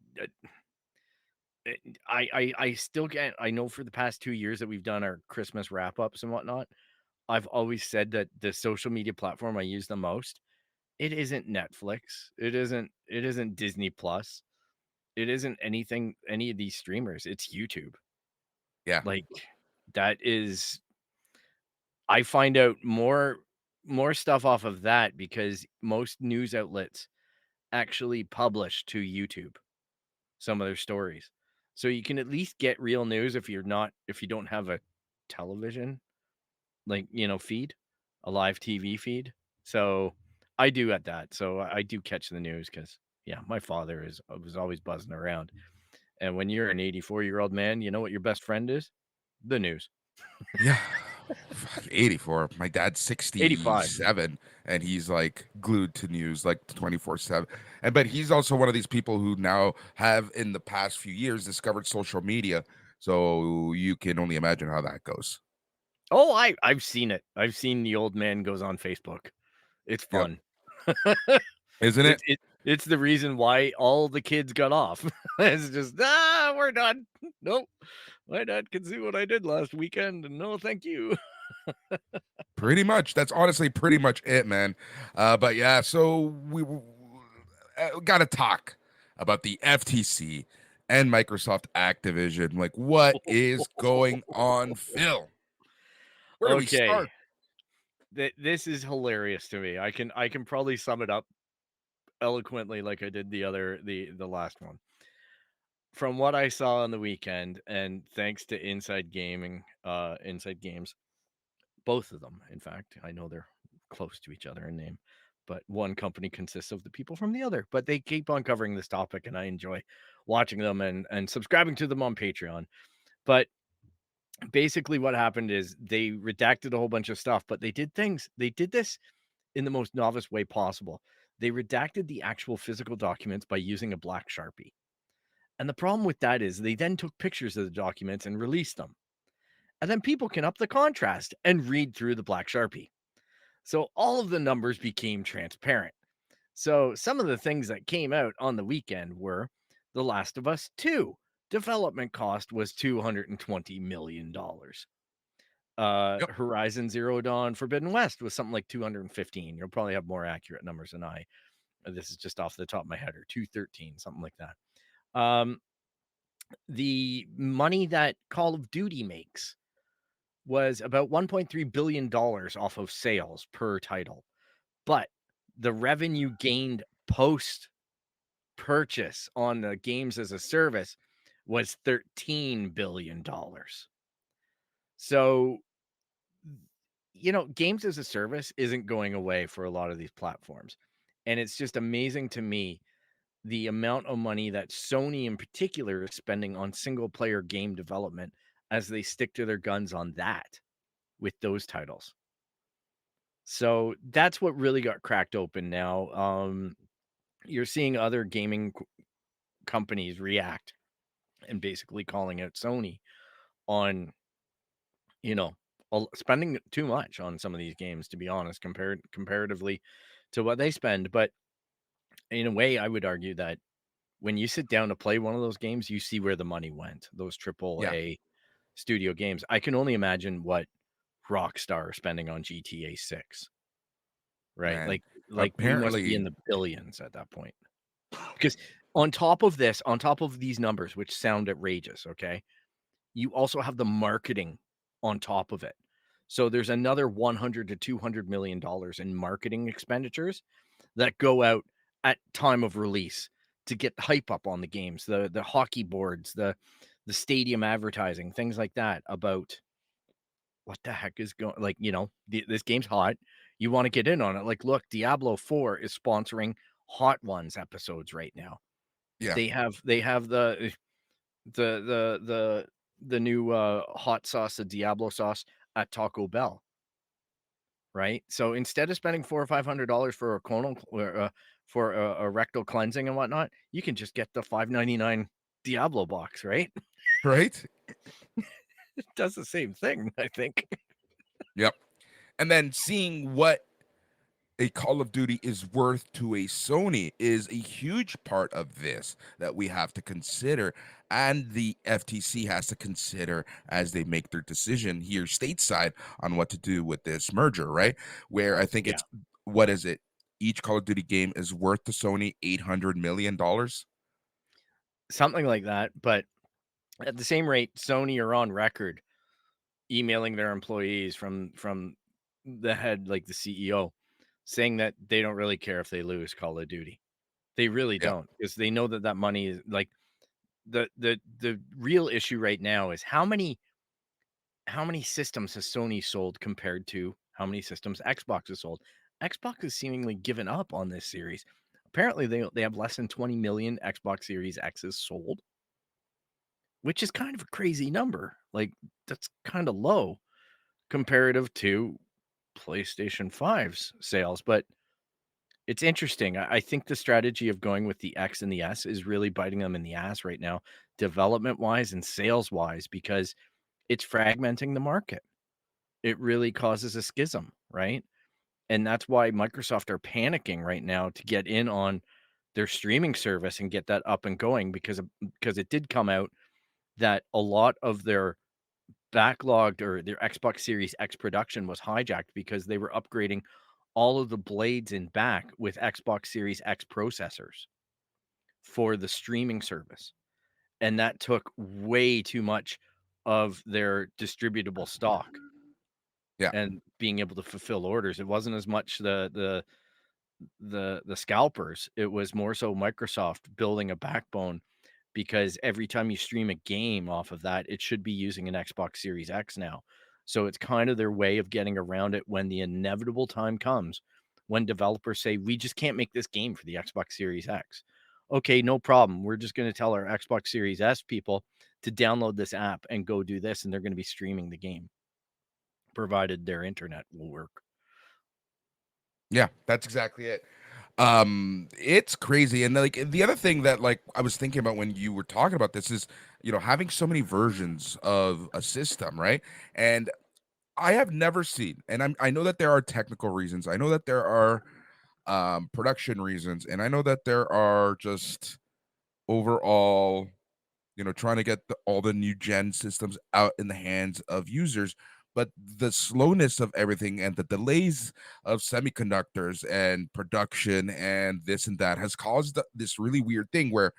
eh, I still get. I know for the past 2 years that we've done our Christmas wrap ups and whatnot. I've always said that the social media platform I use the most. It isn't Netflix. It isn't Disney Plus. It isn't any of these streamers. It's YouTube. Yeah, Like that is. I find out more stuff off of that because most news outlets actually publish to YouTube some of their stories. So you can at least get real news if you don't have a television, like, feed, a live TV feed. So I do at that. So I do catch the news because yeah, my father was always buzzing around. And when you're an 84-year-old man, you know what your best friend is? The news. yeah. Fuck, 84. My dad's 85. 67, and he's like glued to news like 24/7. And but he's also one of these people who now have in the past few years discovered social media. So you can only imagine how that goes. Oh, I've seen it. I've seen the old man goes on Facebook. It's Yep. fun. Isn't it? It's the reason why all the kids got off. It's just, we're done. Nope. My dad can see what I did last weekend, and no, thank you. Pretty much. That's honestly pretty much it, man. But yeah, so we got to talk about the FTC and Microsoft Activision. Like, what is going on, Phil? Where do we Okay. start? This is hilarious to me. I can probably sum it up eloquently like I did the last one. From what I saw on the weekend, and thanks to Inside Games, both of them, in fact, I know they're close to each other in name, but one company consists of the people from the other. But they keep on covering this topic, and I enjoy watching them and subscribing to them on Patreon. But basically, what happened is they redacted a whole bunch of stuff, but they did this in the most novice way possible. They redacted the actual physical documents by using a black Sharpie. And the problem with that is they then took pictures of the documents and released them. And then people can up the contrast and read through the black Sharpie. So all of the numbers became transparent. So some of the things that came out on the weekend were The Last of Us 2. Development cost was $220 million. Yep. Horizon Zero Dawn Forbidden West was something like 215. You'll probably have more accurate numbers than I. This is just off the top of my head, or 213, something like that. The money that Call of Duty makes was about $1.3 billion off of sales per title. But the revenue gained post purchase on the games as a service was $13 billion. So, games as a service isn't going away for a lot of these platforms. And it's just amazing to me the amount of money that Sony in particular is spending on single player game development as they stick to their guns on that with those titles. So that's what really got cracked open now. You're seeing other gaming companies react and basically calling out Sony on, you know, spending too much on some of these games, to be honest, comparatively to what they spend. But in a way, I would argue that when you sit down to play one of those games, you see where the money went. Those triple Yeah, A studio games. I can only imagine what Rockstar are spending on GTA 6, right? man. Like we must be in Apparently, the billions at that point. Because on top of these numbers, which sound outrageous, okay, you also have the marketing on top of it. So there's another 100 to 200 million dollars in marketing expenditures that go out at time of release to get hype up on the games, the hockey boards, the stadium advertising, things like that about what the heck is going, like, this game's hot. You want to get in on it. Like, look, Diablo 4 is sponsoring Hot Ones episodes right now. yeah, They have the new hot sauce, the Diablo sauce at Taco Bell, right? So instead of spending $400 or $500 for a for a rectal cleansing and whatnot, you can just get the $5.99 Diablo box, right? right? It does the same thing, I think. Yep. And then seeing what a Call of Duty is worth to a Sony is a huge part of this that we have to consider, and the FTC has to consider as they make their decision here stateside on what to do with this merger, right? Where I think Yeah, it's, what is it? Each Call of Duty game is worth to Sony $800 million. something like that. But at the same rate, Sony are on record emailing their employees from the head, like the CEO, saying that they don't really care if they lose Call of Duty. They really Yeah, don't, because they know that that money is like the real issue right now is how many systems has Sony sold compared to how many systems Xbox has sold. Xbox has seemingly given up on this series. Apparently, they have less than 20 million Xbox Series X's sold, which is kind of a crazy number. Like, that's kind of low comparative to PlayStation 5's sales. But it's interesting. I think the strategy of going with the X and the S is really biting them in the ass right now, development wise and sales wise, because it's fragmenting the market. It really causes a schism, right? And that's why Microsoft are panicking right now to get in on their streaming service and get that up and going, because it did come out that a lot of their backlogged or their Xbox Series X production was hijacked because they were upgrading all of the blades in back with Xbox Series X processors for the streaming service. And that took way too much of their distributable stock yeah, and being able to fulfill orders. It wasn't as much the scalpers. It was more so Microsoft building a backbone, because every time you stream a game off of that, it should be using an Xbox Series X now. So it's kind of their way of getting around it when the inevitable time comes when developers say, we just can't make this game for the Xbox Series X. Okay, no problem. We're just going to tell our Xbox Series S people to download this app and go do this, and they're going to be streaming the game, provided their internet will work. yeah, that's exactly it. It's crazy. And like the other thing that like I was thinking about when you were talking about this is, having so many versions of a system, right? And I have never seen, and I know that there are technical reasons, I know that there are production reasons, and I know that there are just overall, trying to get all the new gen systems out in the hands of users. But the slowness of everything and the delays of semiconductors and production and this and that has caused this really weird thing where,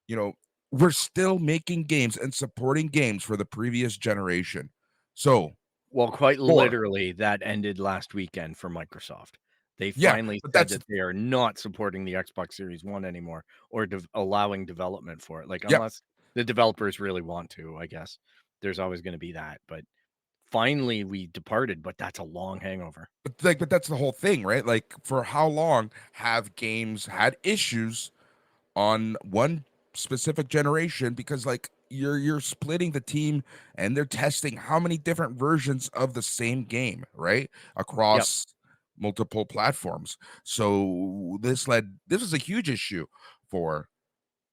you know, we're still making games and supporting games for the previous generation. So, Well, quite for literally, that ended last weekend for Microsoft. They yeah, finally but said that's that they are not supporting the Xbox Series One anymore, or allowing development for it. Like, yep. unless the developers really want to, I guess. There's always going to be that. But finally, we departed, but that's a long hangover. But that's the whole thing, right? Like, for how long have games had issues on one specific generation? Because like you're splitting the team and they're testing how many different versions of the same game, right? Yep. Across multiple platforms. So this was a huge issue for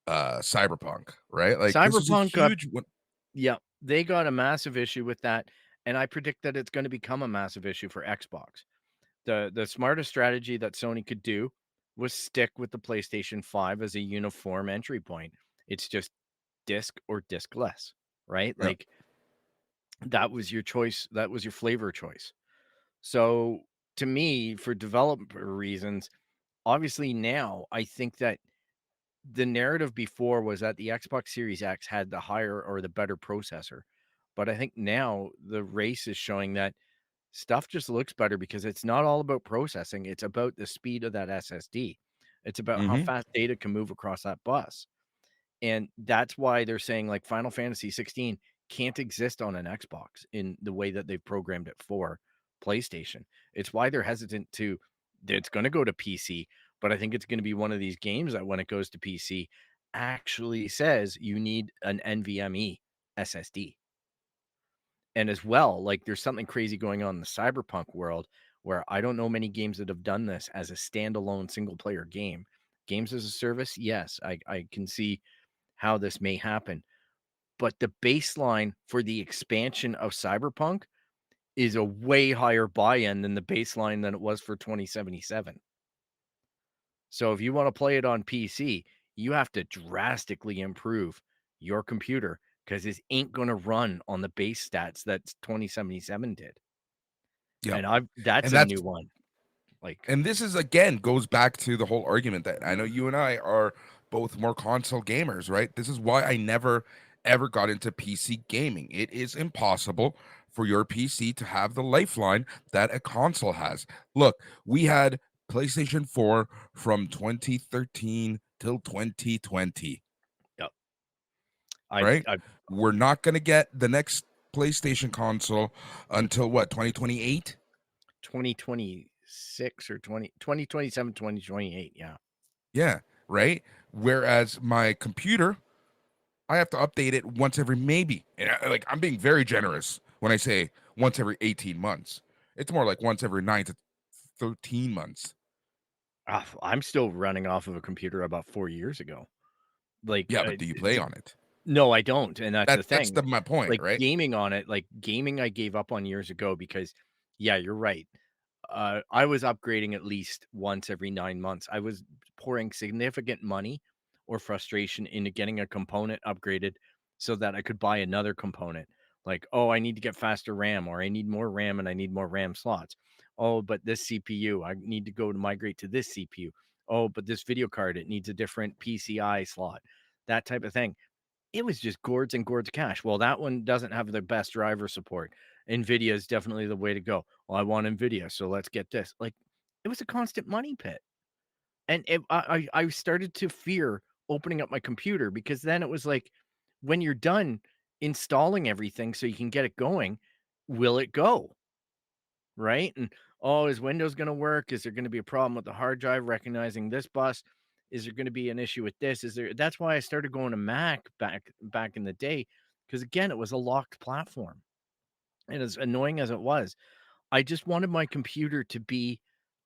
Cyberpunk, right? Like this was a Cyberpunk got, huge one. yeah, they got a massive issue with that. and I predict that it's going to become a massive issue for Xbox. The smartest strategy that Sony could do was stick with the PlayStation 5 as a uniform entry point. It's just disc or discless, right? Yeah. Like that was your choice, that was your flavor choice. So to me, for developer reasons, obviously now I think that the narrative before was that the Xbox Series X had the higher or the better processor. But I think now the race is showing that stuff just looks better because it's not all about processing. It's about the speed of that SSD. It's about how Mm-hmm. fast data can move across that bus. And that's why they're saying like Final Fantasy 16 can't exist on an Xbox in the way that they've programmed it for PlayStation. It's why they're hesitant to it's going to go to PC, but I think it's going to be one of these games that when it goes to PC actually says you need an NVMe SSD. And as well, like there's something crazy going on in the cyberpunk world where I don't know many games that have done this as a standalone single player game. Games as a service, yes, I can see how this may happen. But the baseline for the expansion of Cyberpunk is a way higher buy-in than the baseline than it was for 2077. So if you want to play it on PC, you have to drastically improve your computer because this ain't going to run on the base stats that 2077 did. Yeah. And that's And a that's new one. Like, And this is again goes back to the whole argument that I know you and I are both more console gamers, right? This is why I never ever got into PC gaming. It is impossible for your PC to have the lifeline that a console has. Look, we had PlayStation 4 from 2013 till 2020, yep. I right? I We're not going to get the next PlayStation console until what, 2028? 2026 or 2027, 2028. Yeah. Yeah, right? Whereas my computer, I have to update it once every maybe. And like I'm being very generous when I say once every 18 months. It's more like once every 9 to 13 months. I'm still running off of a computer about 4 years ago. Like, Yeah, but do you play on it? no, I don't, and that's the That's thing. my point, Like, right? gaming on it like, gaming I gave up on years ago because yeah, you're right. I was upgrading at least once every 9 months. I was pouring significant money or frustration into getting a component upgraded so that I could buy another component. Like, "Oh, I need to get faster RAM," or "I need more RAM and I need more RAM slots." "Oh, but this CPU, I need to go to migrate to this CPU." "Oh, but this video card, it needs a different PCI slot." That type of thing. It was just gourds and gourds of cash. Well, that one doesn't have the best driver support. NVIDIA is definitely the way to go. Well, I want NVIDIA, so let's get this. Like, it was a constant money pit. And I started to fear opening up my computer because then it was like, when you're done installing everything so you can get it going, will it go? Right? And oh, is Windows going to work? Is there going to be a problem with the hard drive recognizing this bus? Is there going to be an issue with this? Is there That's why I started going to Mac back in the day because again, it was a locked platform. And as annoying as it was, I just wanted my computer to be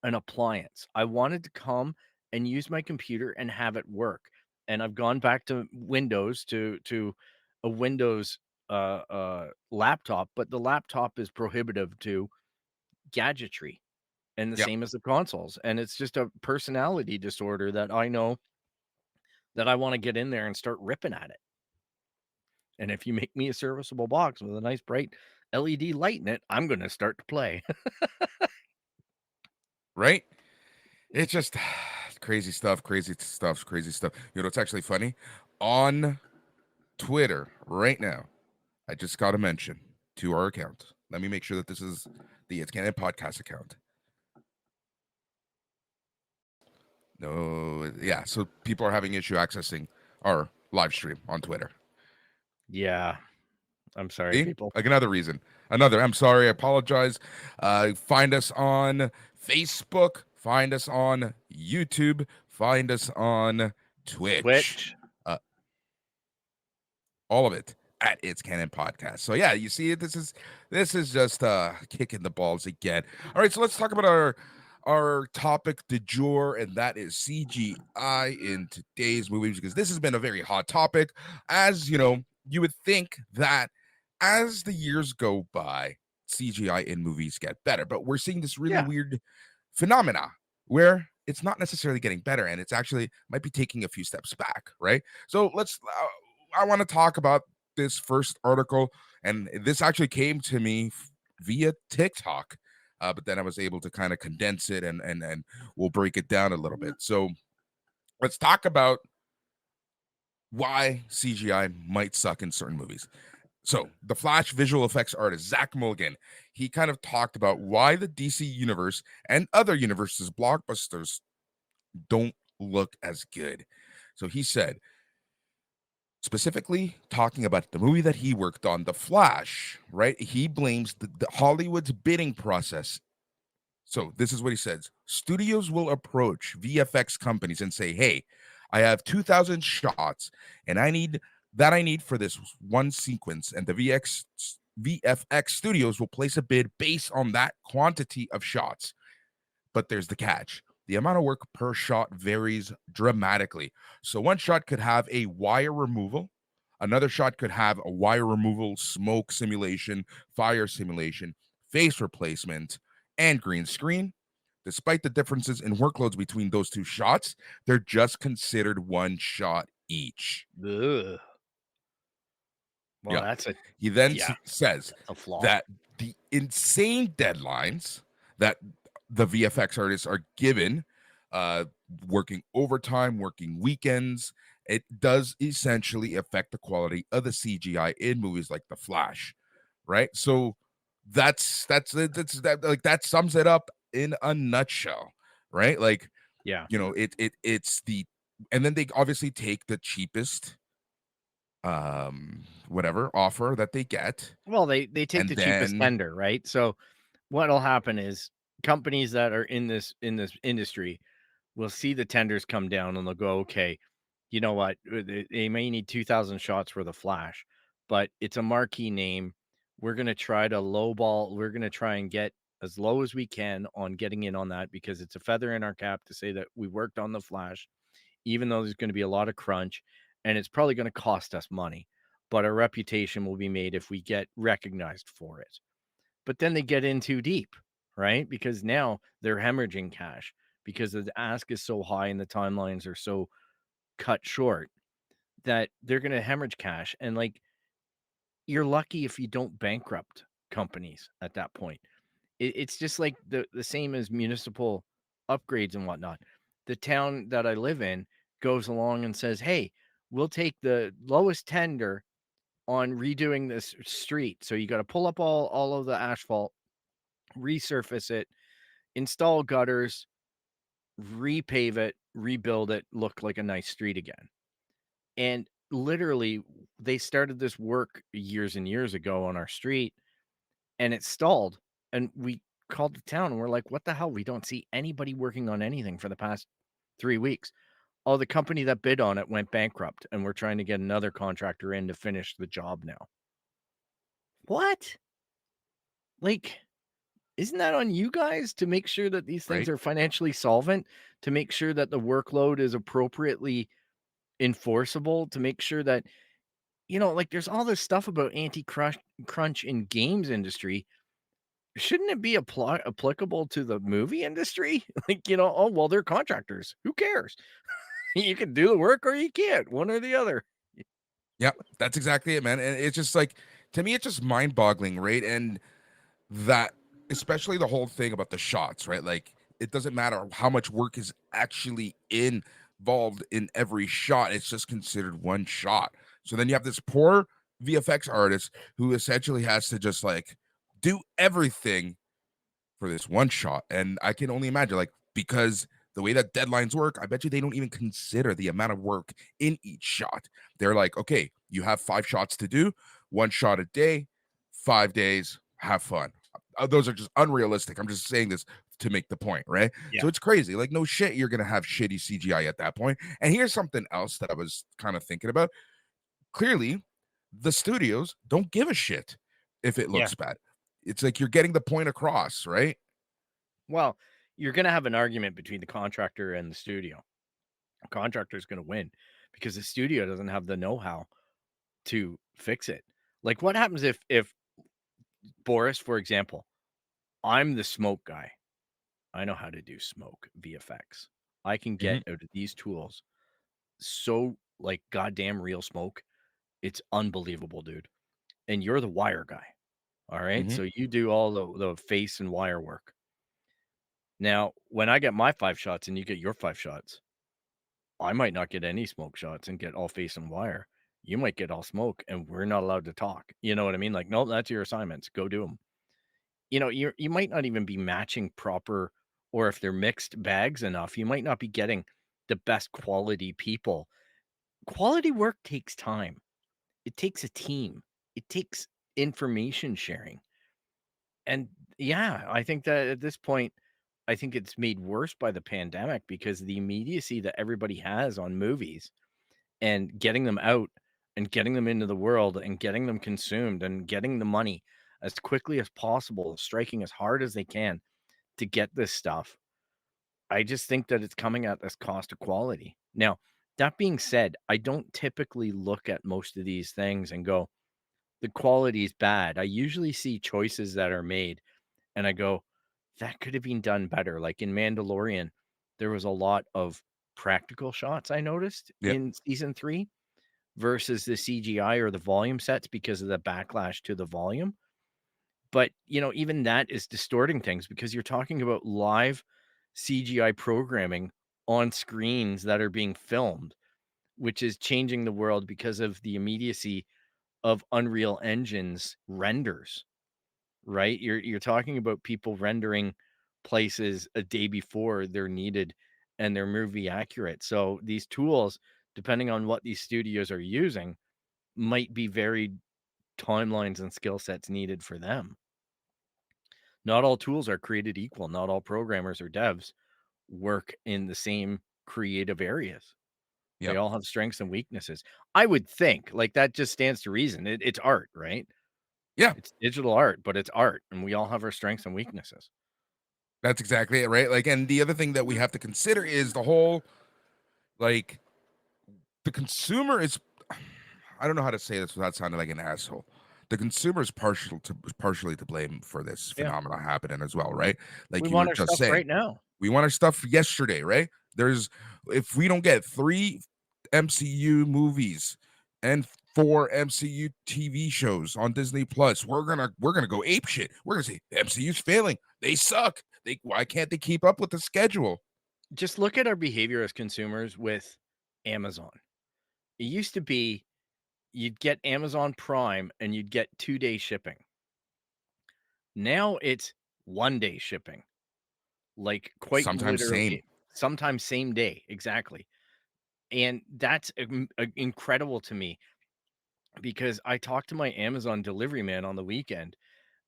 an appliance. I wanted to come and use my computer and have it work. And I've gone back to Windows to a Windows laptop, but the laptop is prohibitive to gadgetry and the Yeah, same as the consoles. And it's just a personality disorder that I know that I want to get in there and start ripping at it. And if you make me a serviceable box with a nice bright LED light in it, I'm going to start to play. right? It's just crazy stuff, crazy stuff, crazy stuff. You know, it's actually funny. On Twitter right now, I just got a mention to our account. Let me make sure that this is the It's Canon Podcast account. No, yeah. So people are having issue accessing our live stream on Twitter. Yeah. I'm sorry, See? people. Like another reason. I'm sorry. I apologize. Find us on Facebook. Find us on YouTube. Find us on Twitch. Twitch. All of it at It's Canon Podcast. So yeah, you see it. This is just kicking the balls again. All right, so let's talk about our topic du jour, and that is CGI in today's movies, because this has been a very hot topic. As you know, you would think that as the years go by, CGI in movies get better. But we're seeing this really Yeah. weird phenomena where it's not necessarily getting better and it's actually might be taking a few steps back, right? So I want to talk about this first article, and this actually came to me via TikTok. But then I was able to kind of condense it and we'll break it down a little bit. So let's talk about why CGI might suck in certain movies. So, the Flash visual effects artist, Zach Mulligan, he kind of talked about why the DC universe and other universes' blockbusters don't look as good. So, he said, specifically talking about the movie that he worked on, The Flash, right? He blames the Hollywood's bidding process. So, this is what he says: studios will approach VFX companies and say, hey, I have 2,000 shots and I need for this one sequence. And the VFX studios will place a bid based on that quantity of shots. But there's the catch: the amount of work per shot varies dramatically. So one shot could have a wire removal, another shot could have a wire removal, smoke simulation, fire simulation, face replacement, and green screen. Despite the differences in workloads between those two shots, they're just considered one shot each. Ugh. Well, Yeah. that's a He then yeah, says that's a flaw. that the insane deadlines that the VFX artists are given, uh, working overtime, working weekends, it does essentially affect the quality of the CGI in movies like The Flash, right? So that sums it up in a nutshell, right? Like, Yeah. it's the, and then they obviously take the cheapest whatever offer that they get, Well, they take and the cheapest then tender, right? So what'll happen is companies that are in this industry will see the tenders come down and they'll go, okay, you know what? They may need 2,000 shots for the Flash, but it's a marquee name. We're going to try to lowball. We're going to try and get as low as we can on getting in on that because it's a feather in our cap to say that we worked on the Flash, even though there's going to be a lot of crunch and it's probably going to cost us money, but our reputation will be made if we get recognized for it. But then they get in too deep, right? Because now they're hemorrhaging cash because the ask is so high and the timelines are so cut short that they're going to hemorrhage cash. And like, you're lucky if you don't bankrupt companies at that point. It's just like the same as municipal upgrades and whatnot. The town that I live in goes along and says, hey, we'll take the lowest tender on redoing this street. So you got to pull up all of the asphalt, resurface it, install gutters, repave it, rebuild it, look like a nice street again. And literally, they started this work years and years ago on our street and it stalled. And we called the town and we're like, what the hell? We don't see anybody working on anything for the past 3 weeks. Oh, the company that bid on it went bankrupt and we're trying to get another contractor in to finish the job now. What? Like, isn't that on you guys to make sure that these things right? are financially solvent, to make sure that the workload is appropriately enforceable, to make sure that, like there's all this stuff about crunch in games industry. Shouldn't it be applicable to the movie industry? Like, oh, well, they're contractors. Who cares? You can do the work or you can't, one or the other. Yep, that's exactly it, man. And it's just like, to me, it's just mind-boggling, right? And that, especially the whole thing about the shots, right? Like, it doesn't matter how much work is actually involved in every shot, it's just considered one shot. So then you have this poor VFX artist who essentially has to just like do everything for this one shot. And I can only imagine, like, because the way that deadlines work, I bet you they don't even consider the amount of work in each shot. They're like, okay, you have 5 shots to do, one shot a day, 5 days, have fun. Those are just unrealistic. I'm just saying this to make the point, right? Yeah. So it's crazy. Like, no shit, you're gonna have shitty CGI at that point. And here's something else that I was kind of thinking about. Clearly, the studios don't give a shit if it Yeah. looks bad. It's like you're getting the point across, right? Well, you're going to have an argument between the contractor and the studio. The contractor is going to win because the studio doesn't have the know-how to fix it. Like, what happens if Boris, for example, I'm the smoke guy. I know how to do smoke VFX. I can get Mhm, out of these tools so like goddamn real smoke. It's unbelievable, dude. And you're the wire guy. All right. mhm. So you do all the face and wire work. Now, when I get my 5 shots and you get your 5 shots, I might not get any smoke shots and get all face and wire. You might get all smoke and we're not allowed to talk. You know what I mean? Like, no, that's your assignments. Go do them. You might not even be matching proper, or if they're mixed bags enough, you might not be getting the best quality people. Quality work takes time. It takes a team. It takes information sharing. And yeah, I think that at this point, I think it's made worse by the pandemic because the immediacy that everybody has on movies and getting them out and getting them into the world and getting them consumed and getting the money as quickly as possible, striking as hard as they can to get this stuff. I just think that it's coming at this cost of quality. Now, that being said, I don't typically look at most of these things and go, the quality is bad. I usually see choices that are made and I go, that could have been done better. Like in Mandalorian, there was a lot of practical shots I noticed Yep, in season 3 versus the CGI or the volume sets because of the backlash to the volume. But, even that is distorting things because you're talking about live CGI programming on screens that are being filmed, which is changing the world because of the immediacy of Unreal Engine's renders, right? You're talking about people rendering places a day before they're needed and they're movie accurate. So these tools, depending on what these studios are using, might be varied timelines and skill sets needed for them. Not all tools are created equal. Not all programmers or devs work in the same creative areas. They yep. all have strengths and weaknesses. I would think like that just stands to reason. It's art, right? Yeah, It's digital art, but it's art, and we all have our strengths and weaknesses. that's exactly it, right? Like, and the other thing that we have to consider is the whole, like, the consumer is I don't know how to say this without sounding like an asshole. The consumer is partially to blame for this Yeah, phenomenon happening as well, right? we Like you were want our just stuff saying. right now. We want our stuff yesterday, right? There's if we don't get 3 MCU movies and 4 MCU TV shows on Disney Plus, we're gonna go ape shit. We're gonna say the MCU's failing. They suck. Why can't they keep up with the schedule? Just look at our behavior as consumers with Amazon. It used to be you'd get Amazon Prime and you'd get 2-day shipping. Now it's 1-day shipping, like quite Sometimes same. literally, sometimes same day, exactly. And that's incredible to me because I talked to my Amazon delivery man on the weekend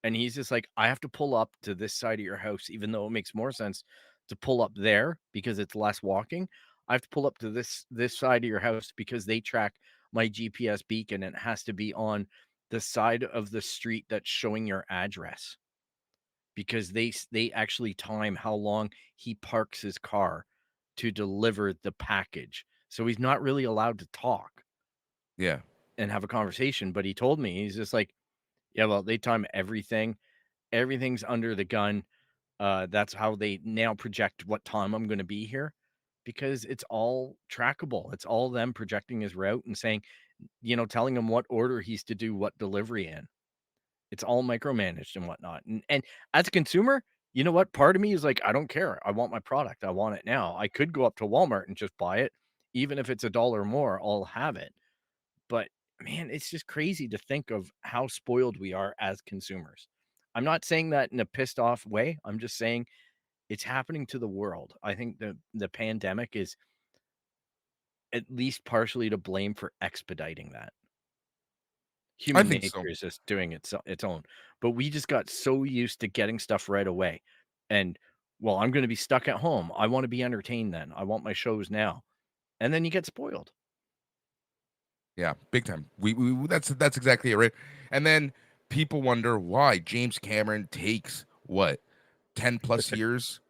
and he's just like, I have to pull up to this side of your house, even though it makes more sense to pull up there because it's less walking. I have to pull up to this side of your house because they track my GPS beacon and it has to be on the side of the street that's showing your address because they actually time how long he parks his car to deliver the package. So he's not really allowed to talk Yeah. and have a conversation, but he told me he's just like, yeah, well, they time everything. Everything's under the gun. That's how they now project what time I'm gonna be here because it's all trackable. It's all them projecting his route and saying, telling him what order he's to do what delivery in. It's all micromanaged and whatnot. And as a consumer, you know what? Part of me is like, I don't care. I want my product. I want it now. I could go up to Walmart and just buy it. Even if it's a dollar more, I'll have it. But man, it's just crazy to think of how spoiled we are as consumers. I'm not saying that in a pissed off way. I'm just saying it's happening to the world. I think the pandemic is at least partially to blame for expediting that. I Human think so. nature is just doing its own. But we just got so used to getting stuff right away. And well, I'm going to be stuck at home. I want to be entertained then. I want my shows now. And then you get spoiled. Yeah, big time. That's exactly it, right? And then people wonder why James Cameron takes what 10 plus years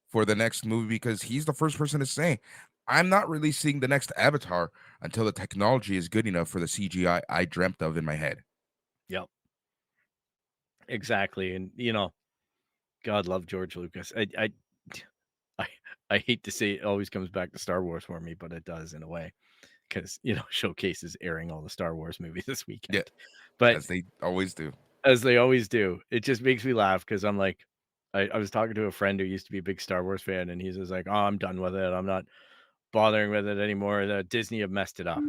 for the next movie because he's the first person to say, I'm not releasing the next Avatar until the technology is good enough for the CGI I dreamt of in my head. Yep. exactly. And God love George Lucas. I I hate to say it always comes back to Star Wars for me, but it does in a way because Showcase is airing all the Star Wars movies this Yeah, weekend. But as they always do. as they always do, it just makes me laugh because I'm like, I was talking to a friend who used to be a big Star Wars fan, and he's just like, "Oh, I'm done with it. I'm not bothering with it anymore. Disney have messed it up."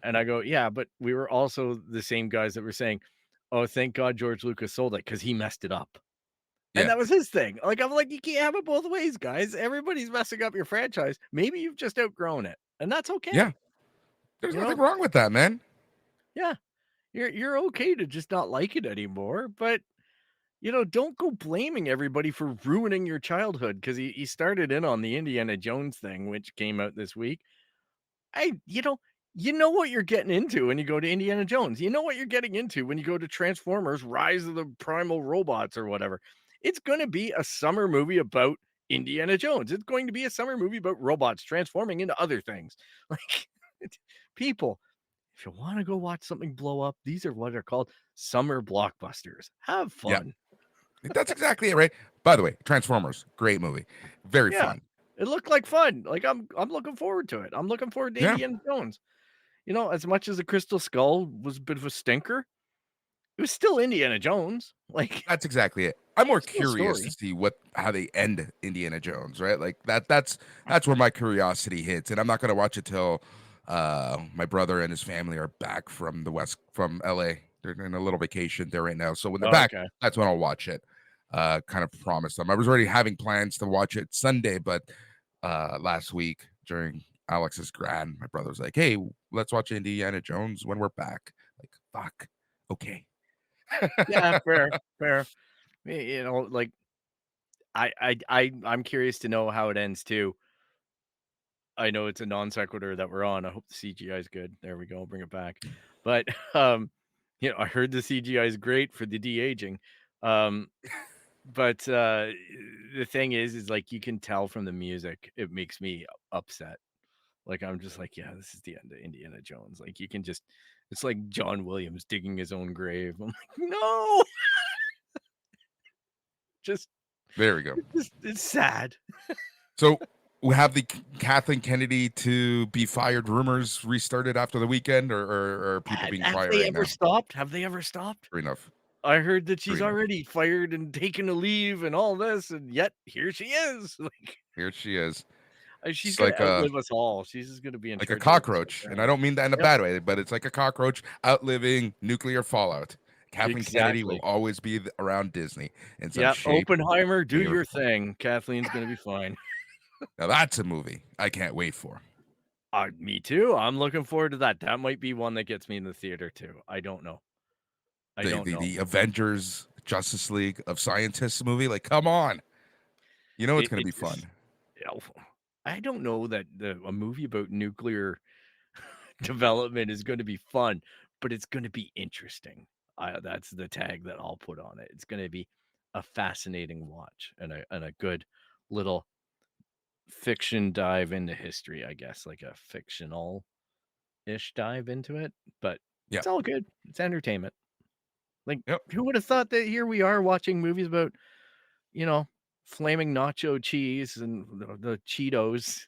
And I go, "Yeah, but we were also the same guys that were saying, 'Oh, thank God George Lucas sold it because he messed it up.'" And Yeah, that was his thing. Like, I'm like, "You can't have it both ways, guys. Everybody's messing up your franchise. Maybe you've just outgrown it, and that's yeah. okay." There's You nothing know? wrong with that, man. Yeah. You're okay to just not like it anymore, but, don't go blaming everybody for ruining your childhood because he started in on the Indiana Jones thing, which came out this week. I you know what you're getting into when you go to Indiana Jones. You know what you're getting into when you go to Transformers: Rise of the Primal Robots or whatever. It's gonna be a summer movie about Indiana Jones. It's going to be a summer movie about robots transforming into other things. Like, people, if you wanna go watch something blow up, these are what are called summer blockbusters. Have Yeah, fun. that's exactly it, right? By the way, Transformers, great movie, very Yeah. fun. It looked like fun. Like, I'm looking forward to it. I'm looking forward to Yeah, Indiana Jones. As much as the Crystal Skull was a bit of a stinker, it was still Indiana Jones. Like, that's exactly it. I'm more still a curious to story. see how they end Indiana Jones, right? Like that's where my curiosity hits, and I'm not gonna watch it till my brother and his family are back from LA. They're in a little vacation there right now, so when they're Oh, back, okay. that's when I'll watch it. Kind of promised them. I was already having plans to watch it Sunday, but last week during Alex's grand, my brother was like, "Hey, let's watch Indiana Jones when we're back." Like, fuck, okay. Yeah, fair, fair. Like, I'm curious to know how it ends too. I know it's a non sequitur that we're on. I hope the CGI is good. There we go. Bring it back. But I heard the CGI is great for the de-aging. Um, but the thing is like you can tell from the music, it makes me upset. Like, I'm just like, yeah, this is the end of Indiana Jones. Like, you can just, it's like John Williams digging his own grave. I'm like, no, just, There we go. it's sad. So we have the Kathleen Kennedy to be fired rumors restarted after the weekend, or are people being Have quiet they right ever now? stopped? Have they ever stopped? True enough. I heard that True she's enough. already fired and taken a leave and all this, and yet here she is. Like, Here she is. she's It's gonna like outlive us all. She's just gonna be in a charge of everything cockroach, and I forever. don't mean that in a Yep, bad way, but it's like a cockroach outliving nuclear fallout. Kathleen Kennedy will exactly. always be around Disney in some Yep, shape. Oppenheimer, do way, or your form. thing. Kathleen's gonna be fine. Now that's a movie I can't wait for. Me too. I'm looking forward to that. That might be one that gets me in the theater too. I don't know. I The don't the, know. the Avengers Justice League of Scientists movie. Like, come on. You know it's gonna It be just, fun. oh, I don't know that a movie about nuclear development is going to be fun, but it's going to be interesting. That's the tag that I'll put on it. It's going to be a fascinating watch and a good little fiction dive into history, I guess, like a fictional ish dive into it. But Yeah. it's all good. It's entertainment. Like, Yep. who would have thought that here we are watching movies about, you know, flaming nacho cheese and the Cheetos.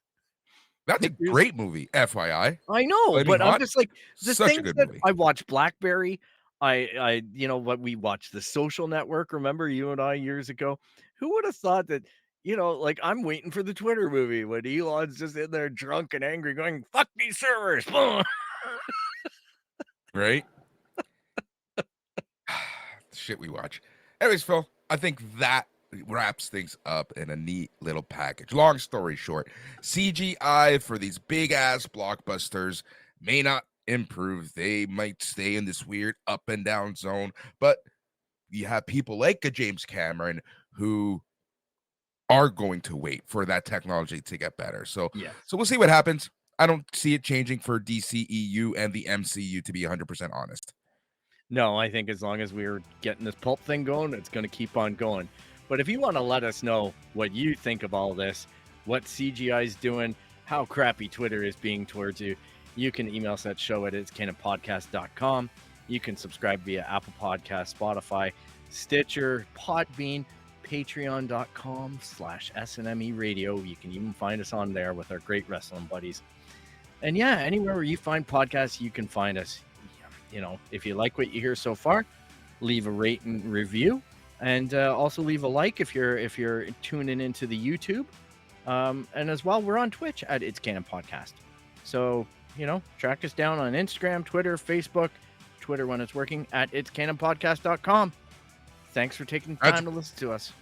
That's a Like, great movie, FYI. I know, Flaming but I'm Hot, just like the such a things good that movie. I watched Blackberry. I what we watched The Social Network. Remember you and I years ago? Who would have thought that? Like I'm waiting for the Twitter movie when Elon's just in there drunk and angry, going "fuck these servers." Right? Shit we watch. Anyways, Phil, I think that wraps things up in a neat little package. Long story short, CGI for these big ass blockbusters may not improve. They might stay in this weird up and down zone, but you have people like a James Cameron who are going to wait for that technology to get better. So Yes. we'll see what happens. I don't see it changing for DCEU and the MCU, to be 100% honest. No, I think as long as we're getting this pulp thing going, it's going to keep on going. But if you want to let us know what you think of all this, what CGI is doing, how crappy Twitter is being towards you, you can email us at show@itscanonpodcast.com. You can subscribe via Apple Podcast, Spotify, Stitcher, Podbean, patreon.com/SNME Radio. You can even find us on there with our great wrestling buddies. And yeah, anywhere where you find podcasts, you can find us. You know, if you like what you hear so far, leave a rate and review, and also leave a like if you're tuning into the YouTube. And as well, we're on Twitch at It's Canon Podcast. So, you know, track us down on Instagram, Twitter, Facebook, Twitter when it's working, at itscanonpodcast.com. Thanks for taking the time to listen to us.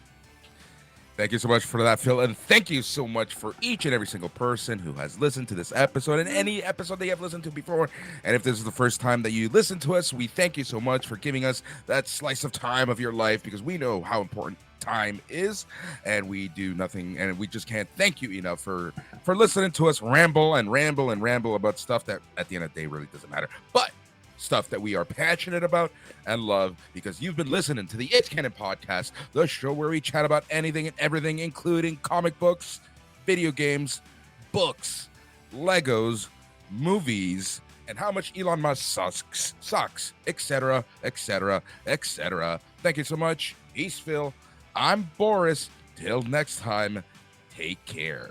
Thank you so much for that, Phil. And thank you so much for each and every single person who has listened to this episode and any episode that you have listened to before. And if this is the first time that you listen to us, we thank you so much for giving us that slice of time of your life, because we know how important time is, and we do nothing, and we just can't thank you enough for listening to us ramble about stuff that at the end of the day really doesn't matter, but stuff that we are passionate about and love, because you've been listening to the It's Canon Podcast, the show where we chat about anything and everything, including comic books, video games, books, Legos, movies, and how much Elon Musk sucks, etc., etc., etc. Thank you so much. Peace, Phil. I'm Boris. Till next time, take care.